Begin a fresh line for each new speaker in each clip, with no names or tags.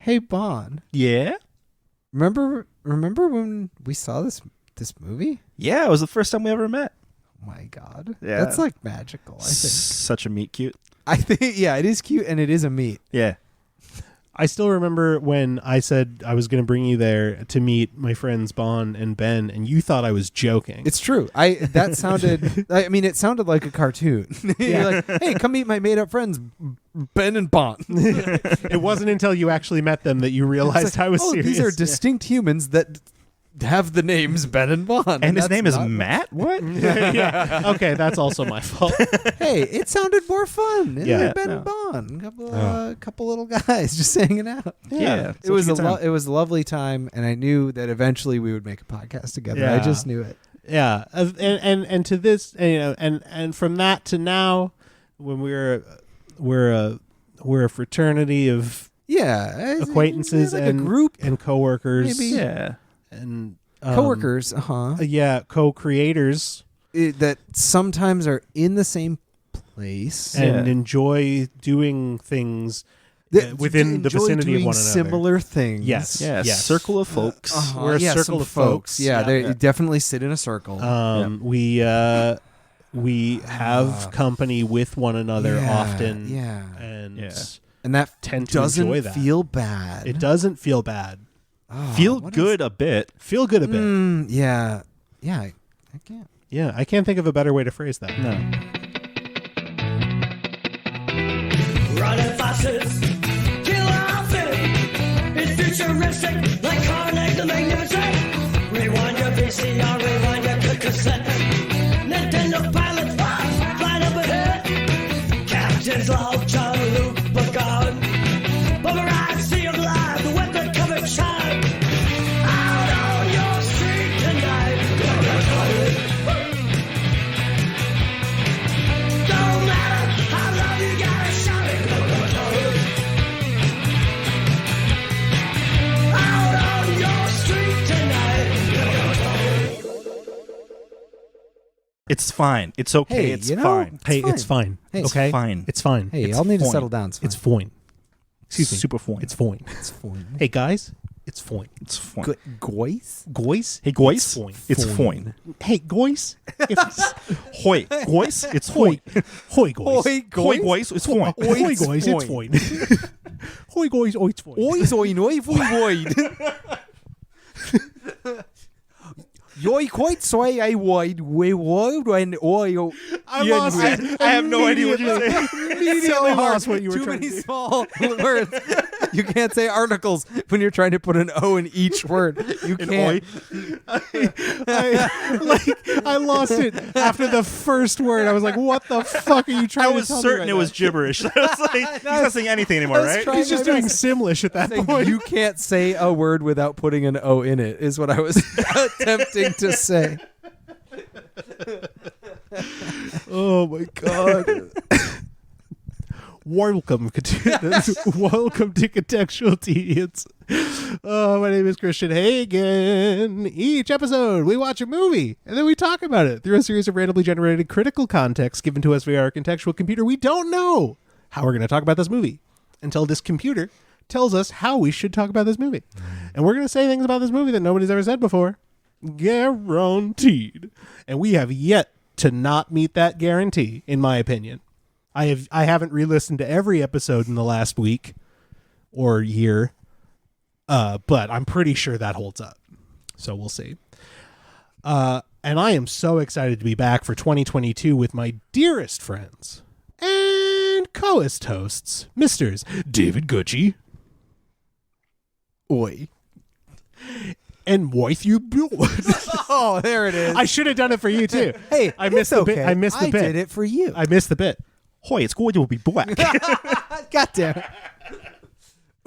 Hey, Bon.
Yeah?
Remember when we saw this movie?
Yeah, it was the first time we ever met.
Oh my God.
Yeah.
That's like magical, I think.
Such a meet cute.
I think, yeah, it is cute and it is a meet.
Yeah.
I still remember when I said I was going to bring you there to meet my friends Bon and Ben, and you thought I was joking.
It's true. It sounded like a cartoon. You're like, hey, come meet my made up friends, Ben and Bon.
It wasn't until you actually met them that you realized I was serious.
These are distinct humans that have the names Ben and Bon.
And his name is Matt? What?
Yeah. Okay, that's also my fault.
Hey, it sounded more fun.
Yeah.
Ben and Bon. Couple little guys just hanging out.
Yeah.
It was a lovely time, and I knew that eventually we would make a podcast together.
Yeah.
I just knew it.
Yeah, and to this, and from that to now, when we're a fraternity of acquaintances
like
and
a group
and coworkers,
maybe.
Yeah.
and
Coworkers,
co-creators
that sometimes are in the same place
and enjoy doing things within the vicinity of one another.
Similar things.
Yes.
Yes. Circle of folks.
We're a circle of folks.
Yeah, they definitely sit in a circle.
We have company with one another often.
Yeah.
And
that
tend to enjoy that.
Feel bad.
It doesn't feel bad.
Feel good a bit.
Feel good a bit.
Yeah. Yeah. I can't.
Yeah, I can't think of a better way to phrase that.
No.
Running fastest, kill outfit. It's futuristic, like Carnegie the Magnificent. Rewind your VCR, rewind your cassette. Nintendo pilots, flying up ahead. Captain's log, John Luke Picard. Polarized sea of live, the weapon covered shine. Out on your street tonight. Don't matter how loud you gotta shout it. Out on your street tonight.
It's fine. It's okay.
Hey,
It's
you know,
fine.
Hey,
fine.
it's fine.
Hey, it's
okay?
fine.
It's fine.
Hey,
It's
y'all need to
fine.
settle down.
It's fine. Excuse me.
Super fine.
It's fine.
It's fine.
Hey, guys. It's fine.
It's fine.
Goys?
Goys?
Hey, Goyce.
It's
It's fine.
Hey, Goys?
Hoi. Goyce. It's fine.
Hoi, Goys.
Hoi, Goyce. It's fine.
Hoi, Goys. It's fine. Hoi, Goys. Oh, it's fine.
Ois, oi, noi, void. You're quite soy, I wide, way wide, and oil.
I lost it.
I have no idea what you're saying.
Immediately lost what you were
Too
trying
many
to do.
small words. You can't say articles when you're trying to put an O in each word. You can't.
I lost it after the first word. I was like, what the fuck are you trying
I
to
was
tell me
certain
right
it was gibberish. I was like, he's not saying anything anymore, right?
He's just doing Simlish at that point.
You can't say a word without putting an O in it, is what I was attempting to say.
Oh my god. Welcome to Contextual Tedience. My name is Christian Hagen. Each episode, we watch a movie, and then we talk about it through a series of randomly generated critical context given to us via our contextual computer. We don't know how we're going to talk about this movie until this computer tells us how we should talk about this movie. And we're going to say things about this movie that nobody's ever said before. Guaranteed. And we have yet to not meet that guarantee, in my opinion. I haven't re-listened to every episode in the last week or year, but I'm pretty sure that holds up. So we'll see. And I am so excited to be back for 2022 with my dearest friends and co-host hosts, Misters David Gucci.
Oi.
And Matthew Buell.
Oh, there it is.
I should have done it for you too.
Hey,
I missed the bit. I missed the bit.
I did it for you.
I missed the bit.
Hoi, it's going to be black.
God damn it.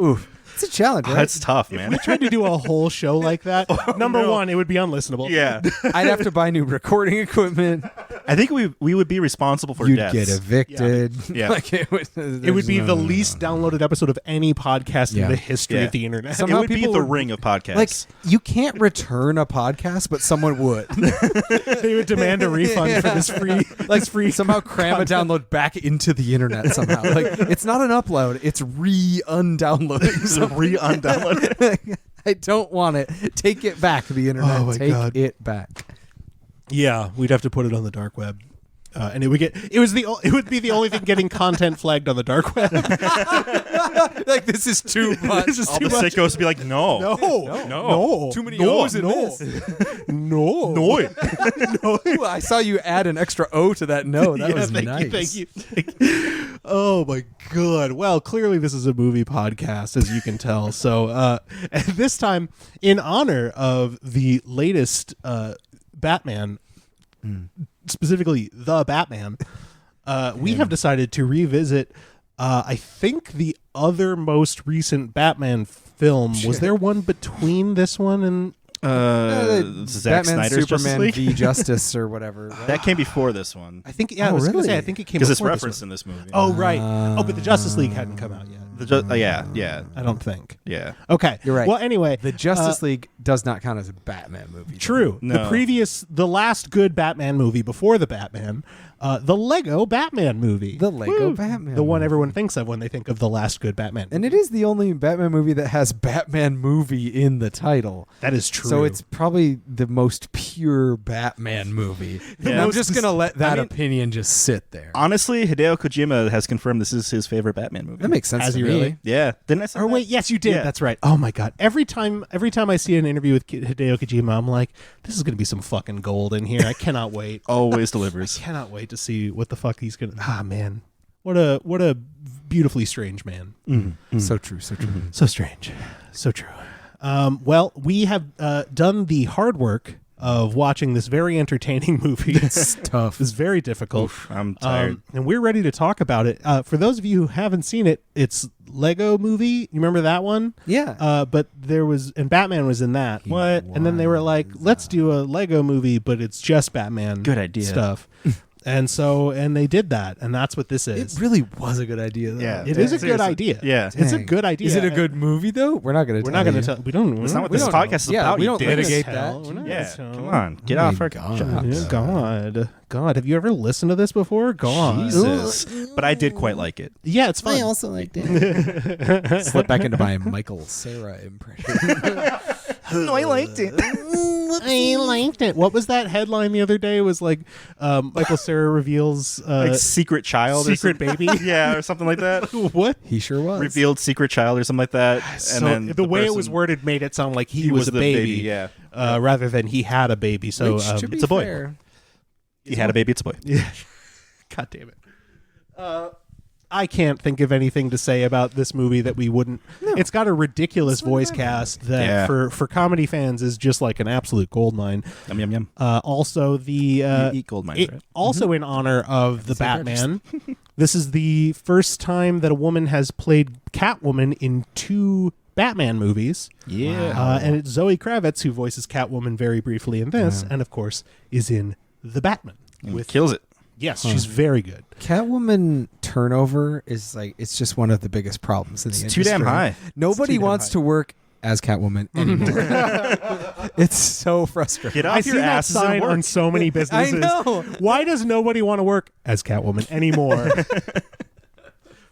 Oof. It's a challenge, right?
That's tough, man.
We tried to do a whole show like that. Number one, it would be unlistenable.
Yeah.
I'd have to buy new recording equipment.
I think we would be responsible for
You'd
deaths.
get evicted.
Yeah.
Like
It would be the least downloaded episode of any podcast
Yeah.
in the history
Yeah.
of the internet.
Somehow
it would be
people
the
would-
ring of podcasts.
Like, you can't return a podcast, but someone would.
They would demand a refund for this free,
Like, somehow cram a download back into the internet somehow. Like, it's not an upload, it's re-undownloading.
re-undownload.
I don't want it. Take it back, the internet.
Oh my
Take
God.
it back.
Yeah, we'd have to put it on the dark web. And it would be the only thing getting content flagged on the dark web.
Like, this is too much.
This is
All
too
the
much.
sickos would be like, no.
No.
Too many
no,
O's in
no.
this.
No.
No.
Ooh, I saw you add an extra O to that no. That was
thank
nice.
you, thank you. Oh my god. Well, clearly this is a movie podcast, as you can tell. So, and this time, in honor of the latest Batman, specifically the Batman, we have decided to revisit. I think the other most recent Batman film. Was there one between this one and?
Zack
Batman,
Snyder's Justice
Superman
League?
v Justice or whatever. Right?
That came before this one.
I think. Yeah, I
Oh,
was gonna say.
really?
I think it came
Because it's
before this
referenced
one.
in this movie.
Oh right. But the Justice League hadn't come out yet.
Yeah.
I don't think.
Yeah.
Okay,
You're right.
Well, anyway,
The Justice League does not count as a Batman movie.
True.
No.
The last good Batman movie before the Batman, the Lego Batman movie.
The Lego Batman.
The one
movie.
everyone thinks of when they think of the last good Batman.
And it is the only Batman movie that has Batman movie in the title.
That is true.
So it's probably the most pure Batman movie.
Yeah.
I'm just going to let that
I mean-
opinion just sit there.
Honestly, Hideo Kojima has confirmed this is his favorite Batman movie.
That makes sense
Has
to
he
me.
really?
Yeah. Didn't I say
Or
that?
wait, yes, you did.
Yeah.
That's right. Oh my god! Every time I see an interview with Hideo Kojima, I'm like, this is going to be some fucking gold in here. I cannot wait.
Always delivers.
Cannot wait to see what the fuck he's gonna. Ah man, what a beautifully strange man.
So true, so true.
So strange. So true. Well, we have done the hard work of watching this very entertaining movie.
It's tough.
It's very difficult.
Oof, I'm tired.
And we're ready to talk about it. For those of you who haven't seen it, it's Lego Movie. You remember that one?
Yeah.
But and Batman was in that.
What?
And then they were like, let's do a Lego movie, but it's just Batman.
Good idea.
Stuff. And they did that, and that's what this is.
It really was a good idea, though.
Yeah.
It is a good
Seriously.
idea.
Yeah.
It's a
Dang.
good idea.
Is it a good movie, though? We're not going to
We're not going to tell. We don't.
That's not what
we
this
don't
podcast
know.
is
Yeah,
about.
we
you
don't
dicks.
litigate
Tell.
that.
We're not
Yeah.
gonna tell.
Come on. Get
Oh
off
my
our
God.
job.
God, have you ever listened to this before? God.
Jesus. But I did quite like it.
Yeah, it's fun.
also liked it. Slip back into my Michael Cera impression.
No, I liked it.
I liked it. What was that headline the other day? It was like Michael Cera reveals
Like secret child or
secret
something.
baby.
Yeah, or something like that.
What?
He sure was.
Revealed secret child or something like that.
So
And then
the way it
person-
was worded made it sound like he
He
was
was
a
the
baby,
baby, yeah.
rather than he had a baby. So
Which, to be
it's a boy.
fair,
he had a baby, it's a boy.
God damn it. I can't think of anything to say about this movie that we wouldn't. It's got a ridiculous voice cast that
Yeah.
for comedy fans is just like an absolute goldmine.
Yum, yum, yum.
Also,
You eat gold mines, right?
also in honor of the Batman. This is the first time that a woman has played Catwoman in 2 Batman movies.
Yeah.
And it's Zoe Kravitz who voices Catwoman very briefly in this, and of course is in The Batman.
With kills it.
Yes, she's very good.
Catwoman turnover is like, it's just one of the biggest problems in the
It's too
industry.
damn high.
Nobody
too damn
wants
high.
to work as Catwoman anymore. It's so frustrating.
Get off
I
your
see that
asses and
sign
work.
on so many
I
businesses.
know.
Why does nobody want to work as Catwoman anymore?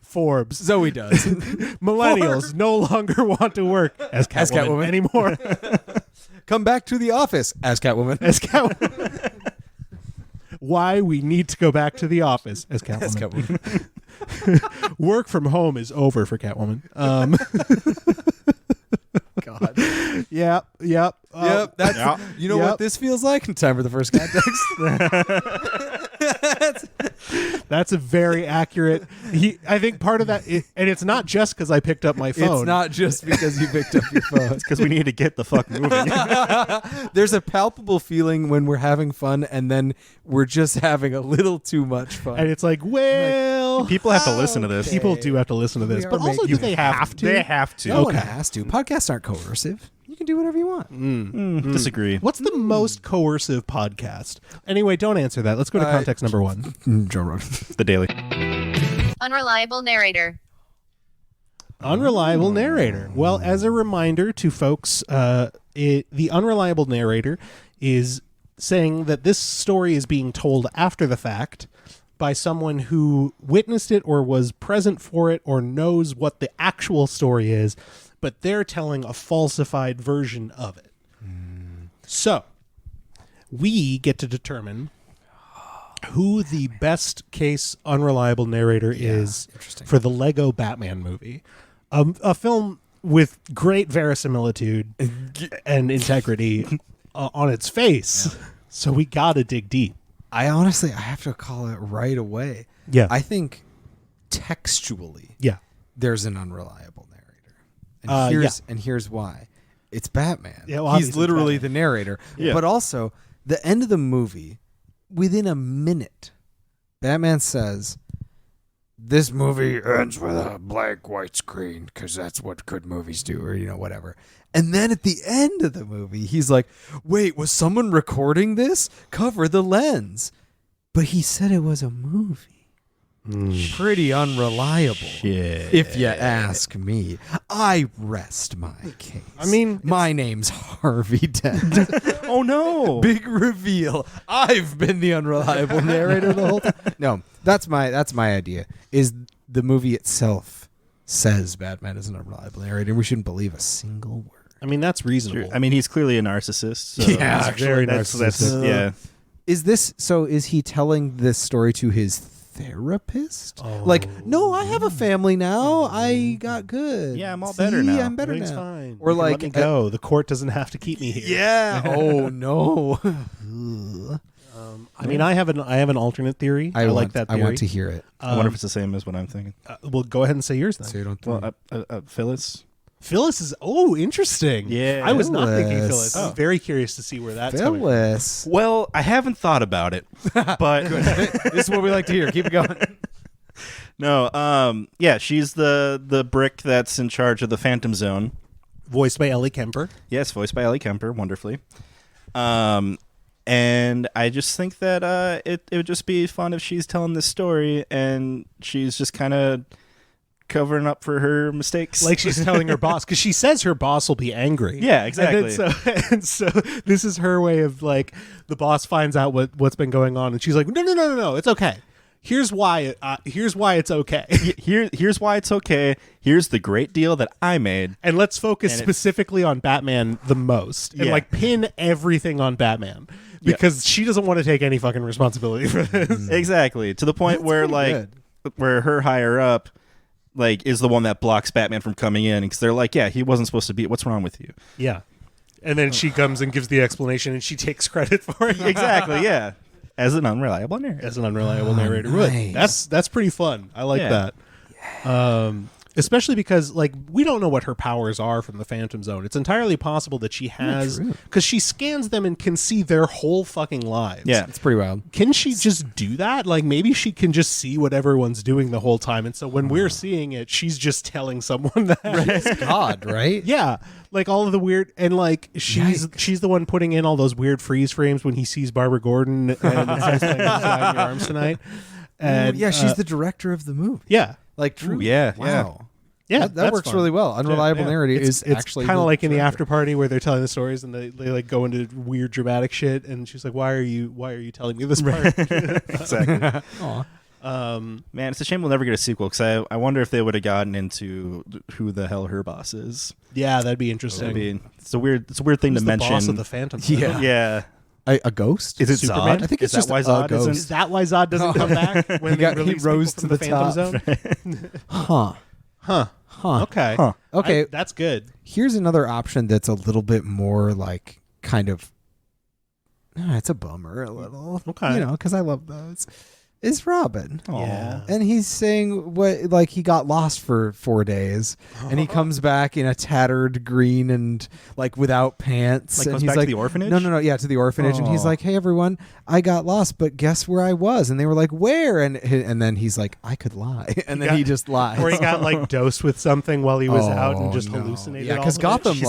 Forbes.
Zoe does.
Millennials no longer want to work as Catwoman,
Catwoman.
anymore.
Come back to the office as Catwoman.
as Catwoman. Why we need to go back to the office as Catwoman.
As Catwoman.
Work from home is over for Catwoman.
God.
Yep.
Yep. That's,
Yeah.
You know
Yep.
what this feels like? Time for the first context.
That's a very accurate. I think part of that, and it's not just because I picked up my phone.
It's not just because you picked up your phone.
Because we need to get the fuck moving.
There's a palpable feeling when we're having fun and then we're just having a little too much fun.
And it's like, well,
People have to listen to this.
people do have to listen to this,
We
but
are
also do
making-
they have to?
They have to.
no one
okay.
has to. Podcasts aren't coercive. You can do whatever you want.
Disagree.
What's the most coercive podcast? Anyway, don't answer that. Let's go to context number 1.
Joe Rogan.
The Daily.
Unreliable narrator.
Unreliable narrator. Well, as a reminder to folks, the unreliable narrator is saying that this story is being told after the fact by someone who witnessed it or was present for it or knows what the actual story is, but they're telling a falsified version of it. So, we get to determine who the best case unreliable narrator is for the Lego Batman movie. A film with great verisimilitude and integrity on its face. Yeah. So we gotta dig deep.
I have to call it right away.
Yeah.
I think textually, there's an unreliable narrator. And here's why. It's Batman.
Yeah, well,
he's literally the narrator.
Yeah.
But also, the end of the movie, within a minute, Batman says, this movie ends with a blank white screen because that's what good movies do, or, whatever. And then at the end of the movie, he's like, wait, was someone recording this? Cover the lens. But he said it was a movie. Pretty unreliable, if you ask me. I rest my case.
I mean,
my name's Harvey Dent.
Oh, no.
Big reveal. I've been the unreliable narrator the whole time. No, that's my idea. Is the movie itself says Batman is an unreliable narrator, and we shouldn't believe a single word.
I mean, that's reasonable.
I mean, he's clearly a narcissist. So
Yeah,
actually,
very
that's
narcissistic.
yeah.
Is he telling this story to his therapist? No, I have a family now. I got good.
Yeah, I'm all better now.
I'm better
Everything's
now.
fine.
Or
You can let me go. The court doesn't have to keep me here.
Yeah. Oh no.
I mean, I have an alternate theory. I like that theory.
I want to hear it.
I wonder if it's the same as what I'm thinking.
Well, go ahead and say yours then.
So you don't.
Well, Phyllis.
Phyllis is interesting.
Yeah.
I was not thinking
Phyllis.
Phyllis. I'm very curious to see where that's coming from.
Phyllis.
Well, I haven't thought about it, but
This is what we like to hear. Keep it going.
no. Yeah, she's the brick that's in charge of the Phantom Zone.
Voiced by Ellie Kemper.
Yes, voiced by Ellie Kemper, wonderfully. And I just think that it would just be fun if she's telling this story and she's just kind of covering up for her mistakes.
Like she's telling her boss, because she says her boss will be angry.
Yeah, exactly.
And so this is her way of, like, the boss finds out what's been going on, and she's like, no, it's okay. Here's why it's okay.
Here's why it's okay. Here's the great deal that I made.
And let's focus specifically on Batman the most. And like pin everything on Batman. Because she doesn't want to take any fucking responsibility for this.
Exactly. To the point where where her higher up is the one that blocks Batman from coming in, because they're like, yeah, he wasn't supposed to be. What's wrong with you?
Yeah. And then she comes and gives the explanation, and she takes credit for it.
Exactly, yeah. As an unreliable narrator.
Narrator.
Nice.
That's pretty fun. I like that. Especially because, like, we don't know what her powers are from the Phantom Zone. It's entirely possible that she has, because she scans them and can see their whole fucking lives.
Yeah.
It's pretty wild.
Can she just do that? Like, maybe she can just see what everyone's doing the whole time, and so when we're seeing it, she's just telling someone that.
It's God, right?
Yeah, like all of the weird, and like she's the one putting in all those weird freeze frames when he sees Barbara Gordon and it says, like, "Die in your arms tonight." And
she's the director of the movie.
Yeah,
like true.
Yeah,
wow.
Yeah,
that works
fun.
really well. Unreliable narrative
It's
actually
kind of like in the
director.
after party where they're telling the stories and they like go into weird dramatic shit, and she's like, "Why are you telling me this part?"
Exactly.
Aw.
Man, it's a shame we'll never get a sequel, because I wonder if they would have gotten into who the hell her boss is.
Yeah, that'd be interesting.
It's a weird thing
Who's
to
the
mention.
boss of the Phantom.
Yeah.
Yeah.
A ghost?
Is it
Superman?
Zod?
I think it's
Is
just
that why
a
Zod
ghost.
isn't?
Is that why Zod doesn't come back when
He
release
rose
people
to
from
the top.
Phantom Zone?
Huh.
Okay.
Huh.
Okay.
That's good.
Here's another option that's a little bit more like kind of. It's a bummer a little.
Okay.
Because I love those. Is Robin.
Yeah.
And he's saying he got lost for 4 days, and he comes back in a tattered green and without pants. And
Goes
he's
back to
like,
the orphanage?
No, yeah, to the orphanage. And he's like, hey everyone, I got lost, but guess where I was? And they were like, where? And then he's like, I could lie. And then he just lies.
Or he got dosed with something while he was out and just
no.
hallucinated.
Yeah,
all
because
of it.
Gotham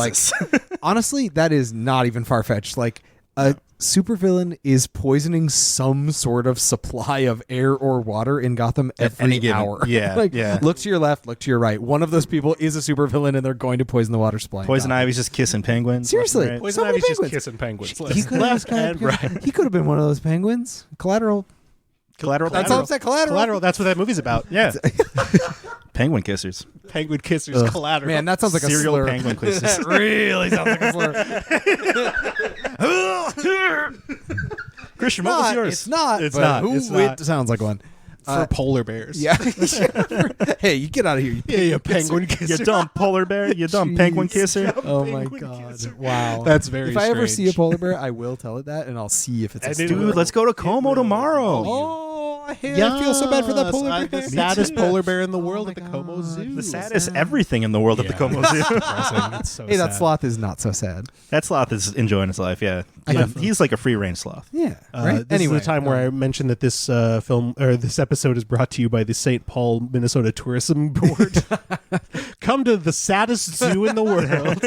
honestly, that is not even far-fetched. Like, a supervillain is poisoning some sort of supply of air or water in Gotham every
any given-
hour.
yeah,
Like,
yeah.
look to your left, look to your right. One of those people is a supervillain, and they're going to poison the water supply. in
Poison
Gotham.
Ivy's just kissing penguins.
Seriously.
left and right.
Poison
So many
Ivy's just
penguins.
kissing penguins.
He could
left and right.
He could have been one of those penguins. Collateral.
Collateral.
That's all I'm saying. Collateral.
Collateral. That's what that movie's about.
Yeah. Penguin kissers.
Penguin kissers.
Ugh.
Collateral.
Man, that sounds like
Serial
a slur.
penguin kissers.
That really sounds like a slur.
Christian, what was yours?
It's not.
It's
but
not,
Who
it's
it
not.
sounds like one.
for polar bears.
Yeah. Hey, you get out of here.
Yeah, penguin
You
kisser.
dumb polar bear. You dumb penguin
Jeez.
kisser.
Oh my
Penguin
god!
kisser.
Wow,
That's very
If I ever
strange.
see a polar bear, I will tell it that, and I'll see if it's a
And it
slur.
Dude, let's go to Como tomorrow.
Oh, I feel so bad for that polar bear.
The saddest polar bear in the world
my
at the Como
God.
Zoo.
The saddest everything in the world at the Como Zoo.
It's so
Hey, that
sad.
sloth is not so sad.
That sloth is enjoying his life. Yeah, he's like a free range sloth.
Yeah. Right.
This is the time where I mentioned that this film or this episode is brought to you by the St. Paul, Minnesota Tourism Board. Come to the saddest zoo in the world.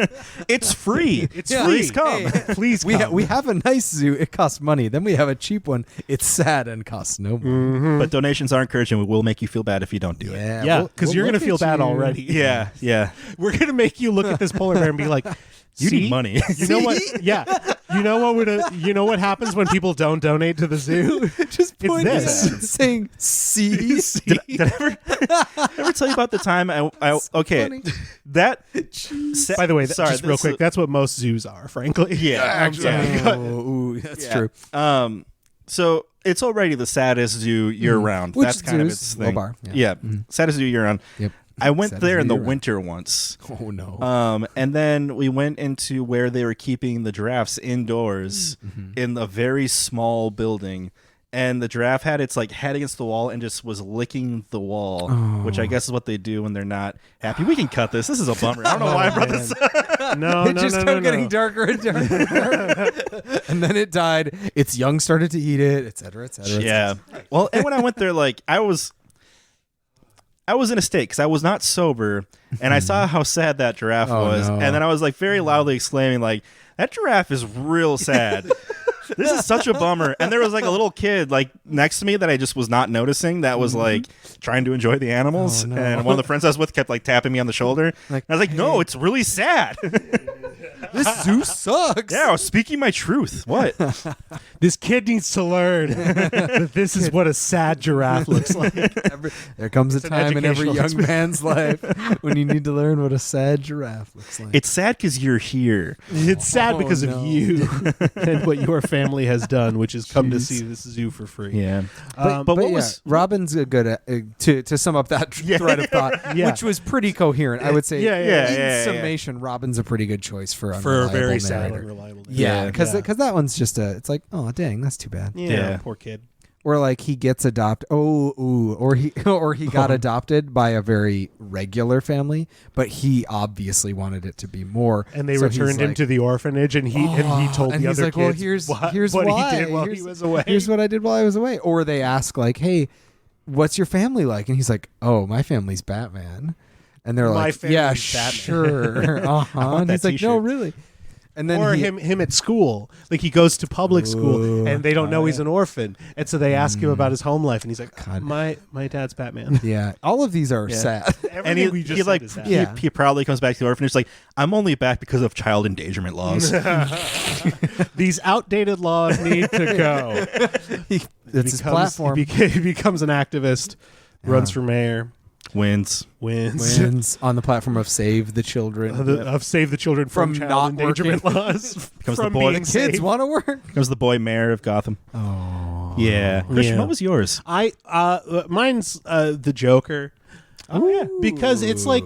It's free.
It's
Yeah.
free.
Please come.
Hey,
Please
we
come.
we have a nice zoo. It costs money. Then we have a cheap one. It's sad and costs no money.
But donations are encouraged, and we will make you feel bad if you don't do it.
Yeah,
we'll-
because
we'll
you're going to
look
feel
at
bad
you.
already.
Yeah, yeah.
We're going to make you look at this polar bear and be like,
You
"See?
need money.
You know what? Yeah. You know what you know what happens when people don't donate to the zoo?
Just
It's
pointing
this.
at it, saying "see."
Did I ever tell you about the time I okay,
funny.
that
By the way,
sorry,
just real
this
quick,
is-
that's what most zoos are, frankly.
yeah,
Actually.
yeah.
Oh, ooh, that's
Yeah.
true.
So it's already the saddest zoo year round.
Which
That's kind of
zoos?
its thing.
Lobar,
Yeah,
yeah.
saddest zoo year round.
Yep.
I went
Saddest
there in
zoo
the
year-round.
winter once.
Oh no.
And then we went into where they were keeping the giraffes indoors in a very small building. And the giraffe had its like head against the wall and just was licking the wall, which I guess is what they do when they're not happy. We can cut this. This is a bummer. I don't know why I brought this up.
No,
It just kept getting darker and darker and darker. And then it died. Its young started to eat it, et cetera, et cetera. et
Yeah. Well, and when I went there, like I was in a state because I was not sober, and I saw how sad that giraffe
Oh,
was,
no.
and then I was like very loudly exclaiming, like, "That giraffe is real sad." This is such a bummer. And there was like a little kid like next to me that I just was not noticing that was like trying to enjoy the animals.
Oh, no.
And one of the friends I was with kept like tapping me on the shoulder.
Like,
and I was like, no, it's really sad.
This zoo sucks.
Yeah, I was speaking my truth. What?
This kid needs to learn that this is what a sad giraffe looks like.
There comes a
an
time in every
educational
young man's life when you need to learn what a sad giraffe looks like.
It's sad because you're here.
It's sad
Oh,
because
no.
of you and what your family has done, which is come to
Jeez.
see this zoo for free.
Yeah.
Um,
but what
yeah,
was
Robin's a good to sum up that thread of thought,
Yeah.
which was pretty coherent. I would say,
Yeah, yeah,
in
yeah.
summation, Robin's a pretty good choice for
a
unreliable
very sad,
narrator.
unreliable.
Yeah, because
Yeah.
that one's just it's like, oh dang, that's too bad.
Yeah.
Poor kid.
Or like he gets adopted. Or he got adopted by a very regular family, but he obviously wanted it to be more.
And they
So he's
returned him
like,
to the orphanage, and he told
and
the
he's
other
like,
kids,
well, here's
what
why.
he did while he was away.
Here's what I did while I was away. Or they ask like, hey, what's your family like? And he's like, oh, my family's Batman. And they're
My
like,
family's
yeah,
Batman.
sure. Uh-huh. And
that
he's like, no,
t-shirt.
really. And then
Or
he,
him at school, like he goes to public school
Ooh.
and they don't know he's an orphan, and so they ask him about his home life, and he's like,
God.
"My dad's Batman."
yeah, all of these are
Yeah.
sad.
and
Everything we just
he
said
like
is sad.
Yeah.
he proudly comes back to the orphanage like, I'm only back because of child endangerment laws.
These outdated laws need to go.
That's his platform.
He becomes an activist, runs for mayor,
Wins.
wins.
Wins on the platform of Save the Children.
Of Save the Children from
From
child
not
endangerment
working.
laws.
Becomes the
from
boy.
being
The kids
saved.
want to work.
Becomes the boy mayor of Gotham.
Oh,
Yeah. Christian,
Yeah.
what was yours?
Mine's the Joker.
Oh yeah.
Because it's like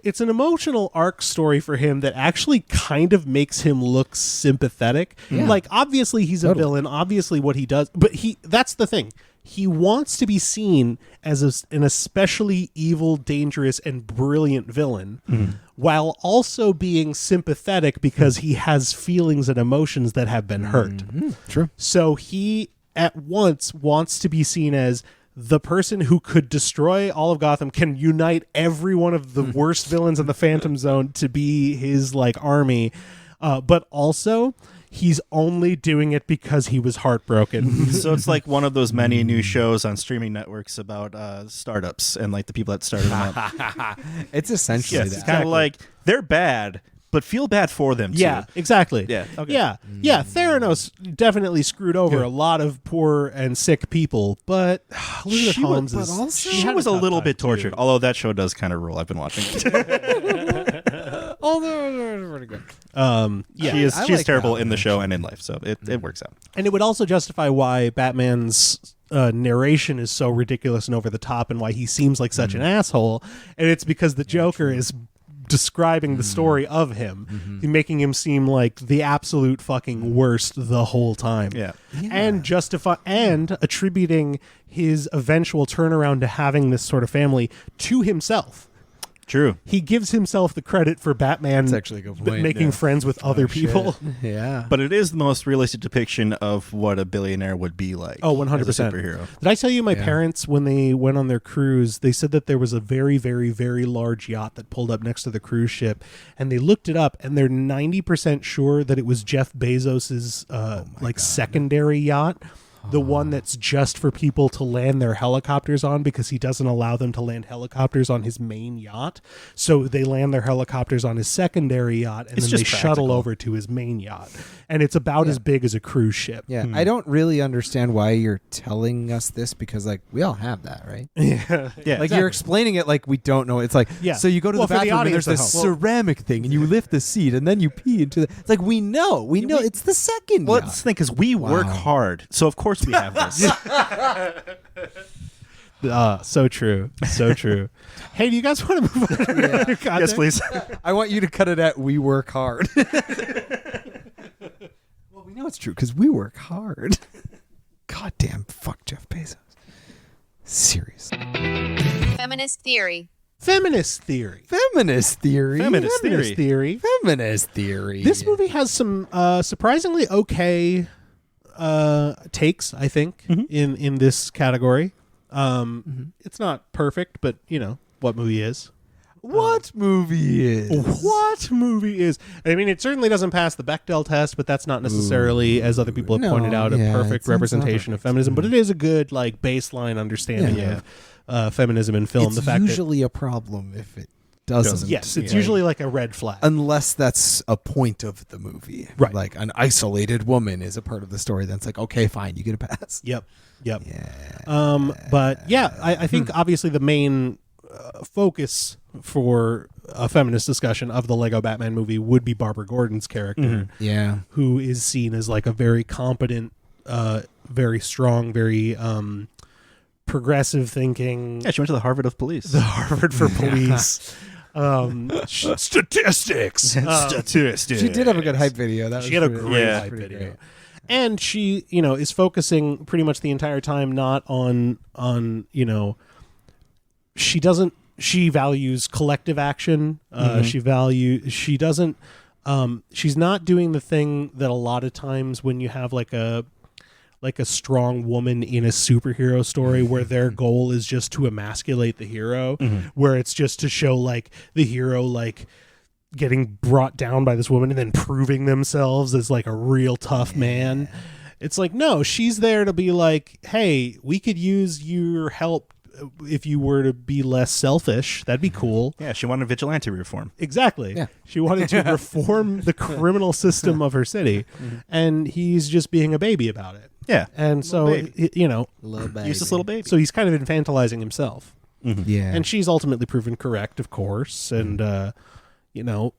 it's an emotional arc story for him that actually kind of makes him look sympathetic.
Yeah.
Like obviously he's a
Totally.
villain, obviously what he does, but that's the thing. He wants to be seen as an especially evil, dangerous, and brilliant villain, while also being sympathetic because he has feelings and emotions that have been hurt.
true.
So he at once wants to be seen as the person who could destroy all of Gotham, can unite every one of the worst villains in the Phantom Zone to be his like army, but also he's only doing it because he was heartbroken.
So it's like one of those many new shows on streaming networks about startups and like the people that started them up.
It's essentially
Yes,
that.
it's kind of like they're bad, but feel bad for them too.
Yeah, exactly.
Yeah, okay.
Yeah. Theranos definitely screwed over a lot of poor and sick people, but Elizabeth
She was-
Holmes
but
is
also-
She
had
was a
tough
little
time,
bit
too.
tortured, although that show does kind of rule. I've been watching it.
Although it's pretty good.
Yeah,
She's
like
terrible
that
in the
one,
show and in life, so it works out.
and it would also justify why Batman's narration is so ridiculous and over the top, and why he seems like such an asshole. And it's because the Joker is describing the story of him, making him seem like the absolute fucking worst the whole time.
Yeah.
And attributing his eventual turnaround to having this sort of family to himself.
True.
He gives himself the credit for Batman
That's actually a good point,
making
yeah.
friends with other people.
Yeah.
But it is the most realistic depiction of what a billionaire would be like.
Oh, 100%.
as a superhero.
Did I tell you my
Yeah.
parents, when they went on their cruise, they said that there was a very, very, very large yacht that pulled up next to the cruise ship, and they looked it up, and they're 90% sure that it was Jeff Bezos's secondary yacht. The one that's just for people to land their helicopters on, because he doesn't allow them to land helicopters on his main yacht. So they land their helicopters on his secondary yacht, and
It's
then they
just
shuttle
practical.
over to his main yacht. And it's about as big as a cruise ship.
Yeah, I don't really understand why you're telling us this, because like we all have that, right?
Yeah.
Yeah.
Like you're explaining it like we don't know. It's like,
Yeah.
so you go to
Well,
the
for the
bathroom and
audience
there's
at
this
home.
ceramic thing and you lift the seat and then you pee into the. It's like we know. It's the second.
Well,
yacht.
that's the thing, because we work hard, so of course we have this.
So true. So true. Hey, do you guys want to move on to another content?
Yes, please.
I want you to cut it at "we work hard." Well, we know it's true because we work hard. Goddamn, fuck Jeff Bezos. Seriously.
Feminist theory.
Feminist theory.
Feminist theory.
Feminist
Feminist theory.
Feminist theory.
This movie has some surprisingly okay takes, I think, in this category. It's not perfect, but you know what movie is.
What movie is?
What movie is? I mean, it certainly doesn't pass the Bechdel test, but that's not necessarily, as other people have
No,
pointed out, a
yeah,
perfect
it's not
representation of feminism. But it is a good, like, baseline understanding of feminism in film.
It's
the fact
usually a problem if it doesn't.
that yes, it's
Yeah.
usually like a red flag.
Unless that's a point of the movie.
Right.
Like an isolated woman is a part of the story. Then it's like, okay, fine, you get a pass.
Yep.
Yeah.
But yeah, I think obviously the main focus for a feminist discussion of the Lego Batman movie would be Barbara Gordon's character,
Yeah.
who is seen as like a very competent, very strong, very progressive thinking.
Yeah, she went to the Harvard of Police.
The Harvard for Police. Statistics.
Statistics.
She did have a good hype video. That
She
was
had a
pretty-
great
Yeah.
hype
pretty
video.
great.
And she, you know, is focusing pretty much the entire time not on you know, she values collective action. She doesn't she's not doing the thing that a lot of times when you have like a strong woman in a superhero story where their goal is just to emasculate the hero, where it's just to show like the hero like getting brought down by this woman and then proving themselves as like a real tough man. It's like, no, she's there to be like, hey, we could use your help if you were to be less selfish. That'd be cool.
Yeah, she wanted vigilante reform.
Exactly.
Yeah.
She wanted to reform the criminal system of her city, and he's just being a baby about it.
Yeah.
And so,
baby.
you know,
Little baby.
Useless little baby.
so he's kind of infantilizing himself.
Yeah.
And she's ultimately proven correct, of course, and you know,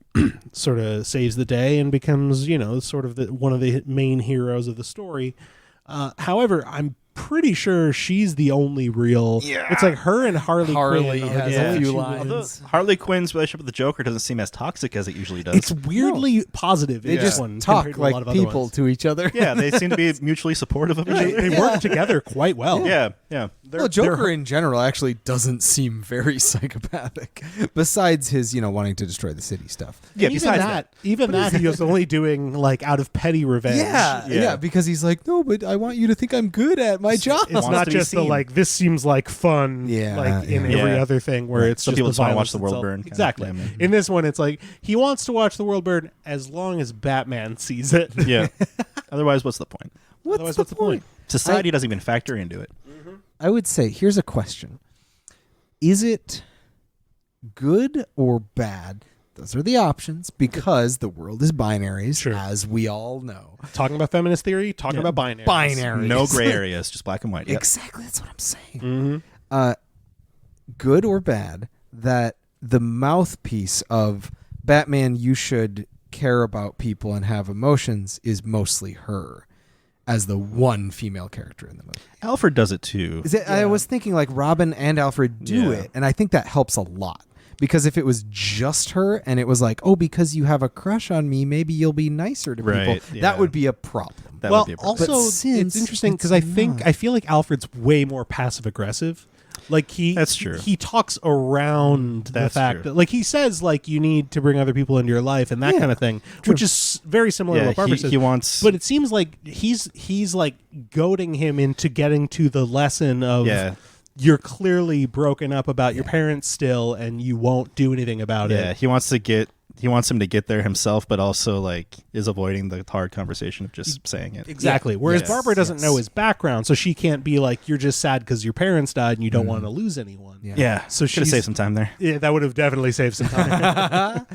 sort of saves the day and becomes, you know, sort of one of the main heroes of the story. However, I'm pretty sure she's the only real.
Yeah.
It's like her and Harley
Harley
Quinn are
has
the
a
only
few
two
lines.
real-
Although Harley Quinn's relationship with the Joker doesn't seem as toxic as it usually does.
It's weirdly positive.
they
in
just
this one
talk
compared to a lot
like
of other
people
ones.
to each other.
yeah, they seem to be mutually supportive of each other.
They work together quite well.
Yeah, yeah.
Well, Joker in general actually doesn't seem very psychopathic. Besides his, wanting to destroy the city stuff.
Yeah,
even
besides
that, even that he was only doing like out of petty revenge.
Yeah, because he's like, no, but I want you to think I'm good at my job.
It's
Wants
not
to be
just the
seen.
like this seems like fun
Yeah,
like in
yeah.
every
Yeah.
other thing where it's
Some
just
people
the
just wanna watch
violence
the world
itself.
burn kind of
Exactly.
thing.
In this one, it's like he wants to watch the world burn as long as Batman sees it.
Yeah. Otherwise, what's the point?
Otherwise, what's the point?
Society doesn't even factor into it.
I would say, here's a question. Is it good or bad? Those are the options because the world is binaries,
Sure.
as we all know.
Talking about feminist theory, talking about binary.
Binaries.
No gray areas, just black and white. Yep.
Exactly. That's what I'm saying.
Mm-hmm.
Good or bad that the mouthpiece of Batman, you should care about people and have emotions, is mostly her as the one female character in the movie.
Alfred does it too.
I was thinking like Robin and Alfred do
Yeah.
it, and I think that helps a lot. Because if it was just her and it was like, oh, because you have a crush on me, maybe you'll be nicer to
Right,
people,
yeah.
that would be a problem.
That
Well,
would be a problem.
also
But since
it's interesting because
it's
I feel like Alfred's way more passive aggressive. Like
That's true.
He talks around the
That's
fact
true.
that, like, he says, like, you need to bring other people into your life and that
Yeah,
kind of thing, which is very similar to
Yeah,
what Barbara
he
says.
wants.
But it seems like he's like goading him into getting to the lesson of
Yeah.
you're clearly broken up about your parents still, and you won't do anything about
Yeah,
it.
he wants him to get there himself, but also like is avoiding the hard conversation of just saying it.
Exactly. Whereas
Yes,
Barbara doesn't
yes.
know his background, so she can't be like, you're just sad because your parents died and you don't want to lose anyone.
Yeah.
Yeah,
So
should have
she's-
saved some time there.
Yeah, that would have definitely saved some time.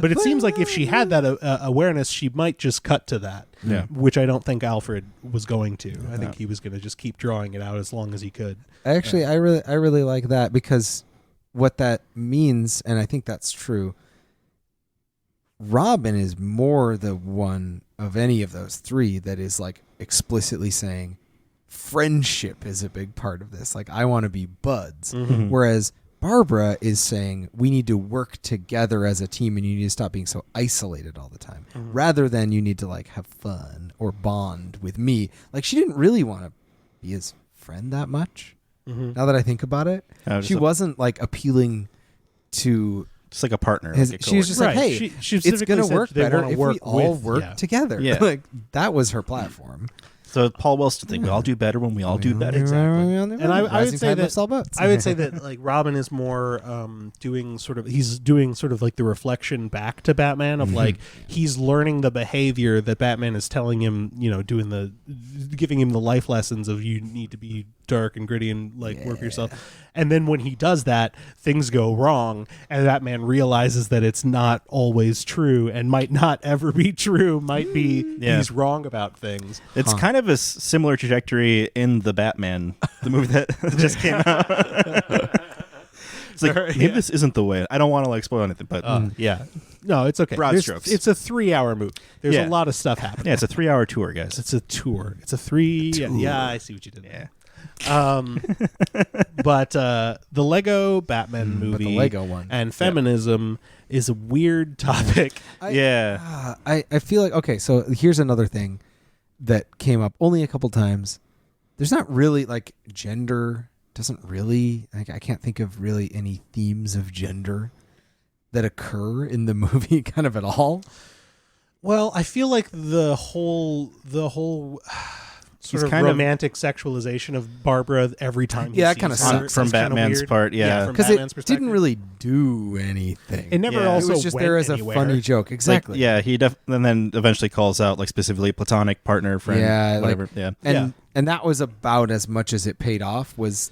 But it seems like if she had that awareness, she might just cut to that.
Yeah.
Which I don't think Alfred was going to. I think he was going to just keep drawing it out as long as he could.
Actually, I really like that because what that means, and I think that's true, Robin is more the one of any of those three that is like explicitly saying friendship is a big part of this. Like, I want to be buds.
Mm-hmm.
Whereas Barbara is saying we need to work together as a team and you need to stop being so isolated all the time.
Mm-hmm.
Rather than you need to like have fun or bond with me. Like, she didn't really want to be his friend that much.
Mm-hmm.
Now that I think about it,
Oh,
she wasn't like appealing to
Just like a partner.
his.
like a
she was just
coworker.
like,
Right.
hey,
She
it's
specifically
gonna
said
work
they
better
wanna
if
work
we all
with-
work
yeah.
together.
Yeah.
Like, that was her platform.
So Paul Wilson thing, we all do better when we all do better.
And I would
Rising
say
tide
that
lifts all boats.
I would say that like Robin is more doing sort of like the reflection back to Batman of like he's learning the behavior that Batman is telling him, giving him the life lessons of you need to be dark and gritty and like work yourself. And then when he does that, things go wrong and Batman realizes that it's not always true and might not ever be true, might be
Yeah.
he's wrong about things.
It's kind of a similar trajectory in the Batman, the movie that just came out. It's like maybe this isn't the way. I don't want to like spoil anything, but
Yeah. No, it's okay.
Broad strokes.
It's a 3-hour movie. There's
Yeah.
a lot of stuff happening.
yeah, it's a 3-hour tour, guys.
It's a tour. It's a 3. Yeah, I see what you did
Yeah.
there. But the Lego Batman movie,
the Lego one.
and feminism is a weird topic.
Yeah.
I feel like, okay, so here's another thing that came up only a couple times. There's not really like gender doesn't really like, I can't think of really any themes of gender that occur in the movie kind of at all.
Well, I feel like the whole sort of
kind of-
romantic sexualization of Barbara every time.
Yeah,
he
that kinda
sees her
sucks.
From
is kinda
Batman's
weird.
part, yeah.
from
Because
Batman's
it
perspective.
didn't really do anything.
It never
Yeah.
also
It was just
went
there as a
anywhere.
funny joke.
Like,
Exactly.
yeah, he and then eventually calls out like specifically platonic partner, friend,
Yeah, like-
whatever. yeah.
And that was about as much as it paid off, was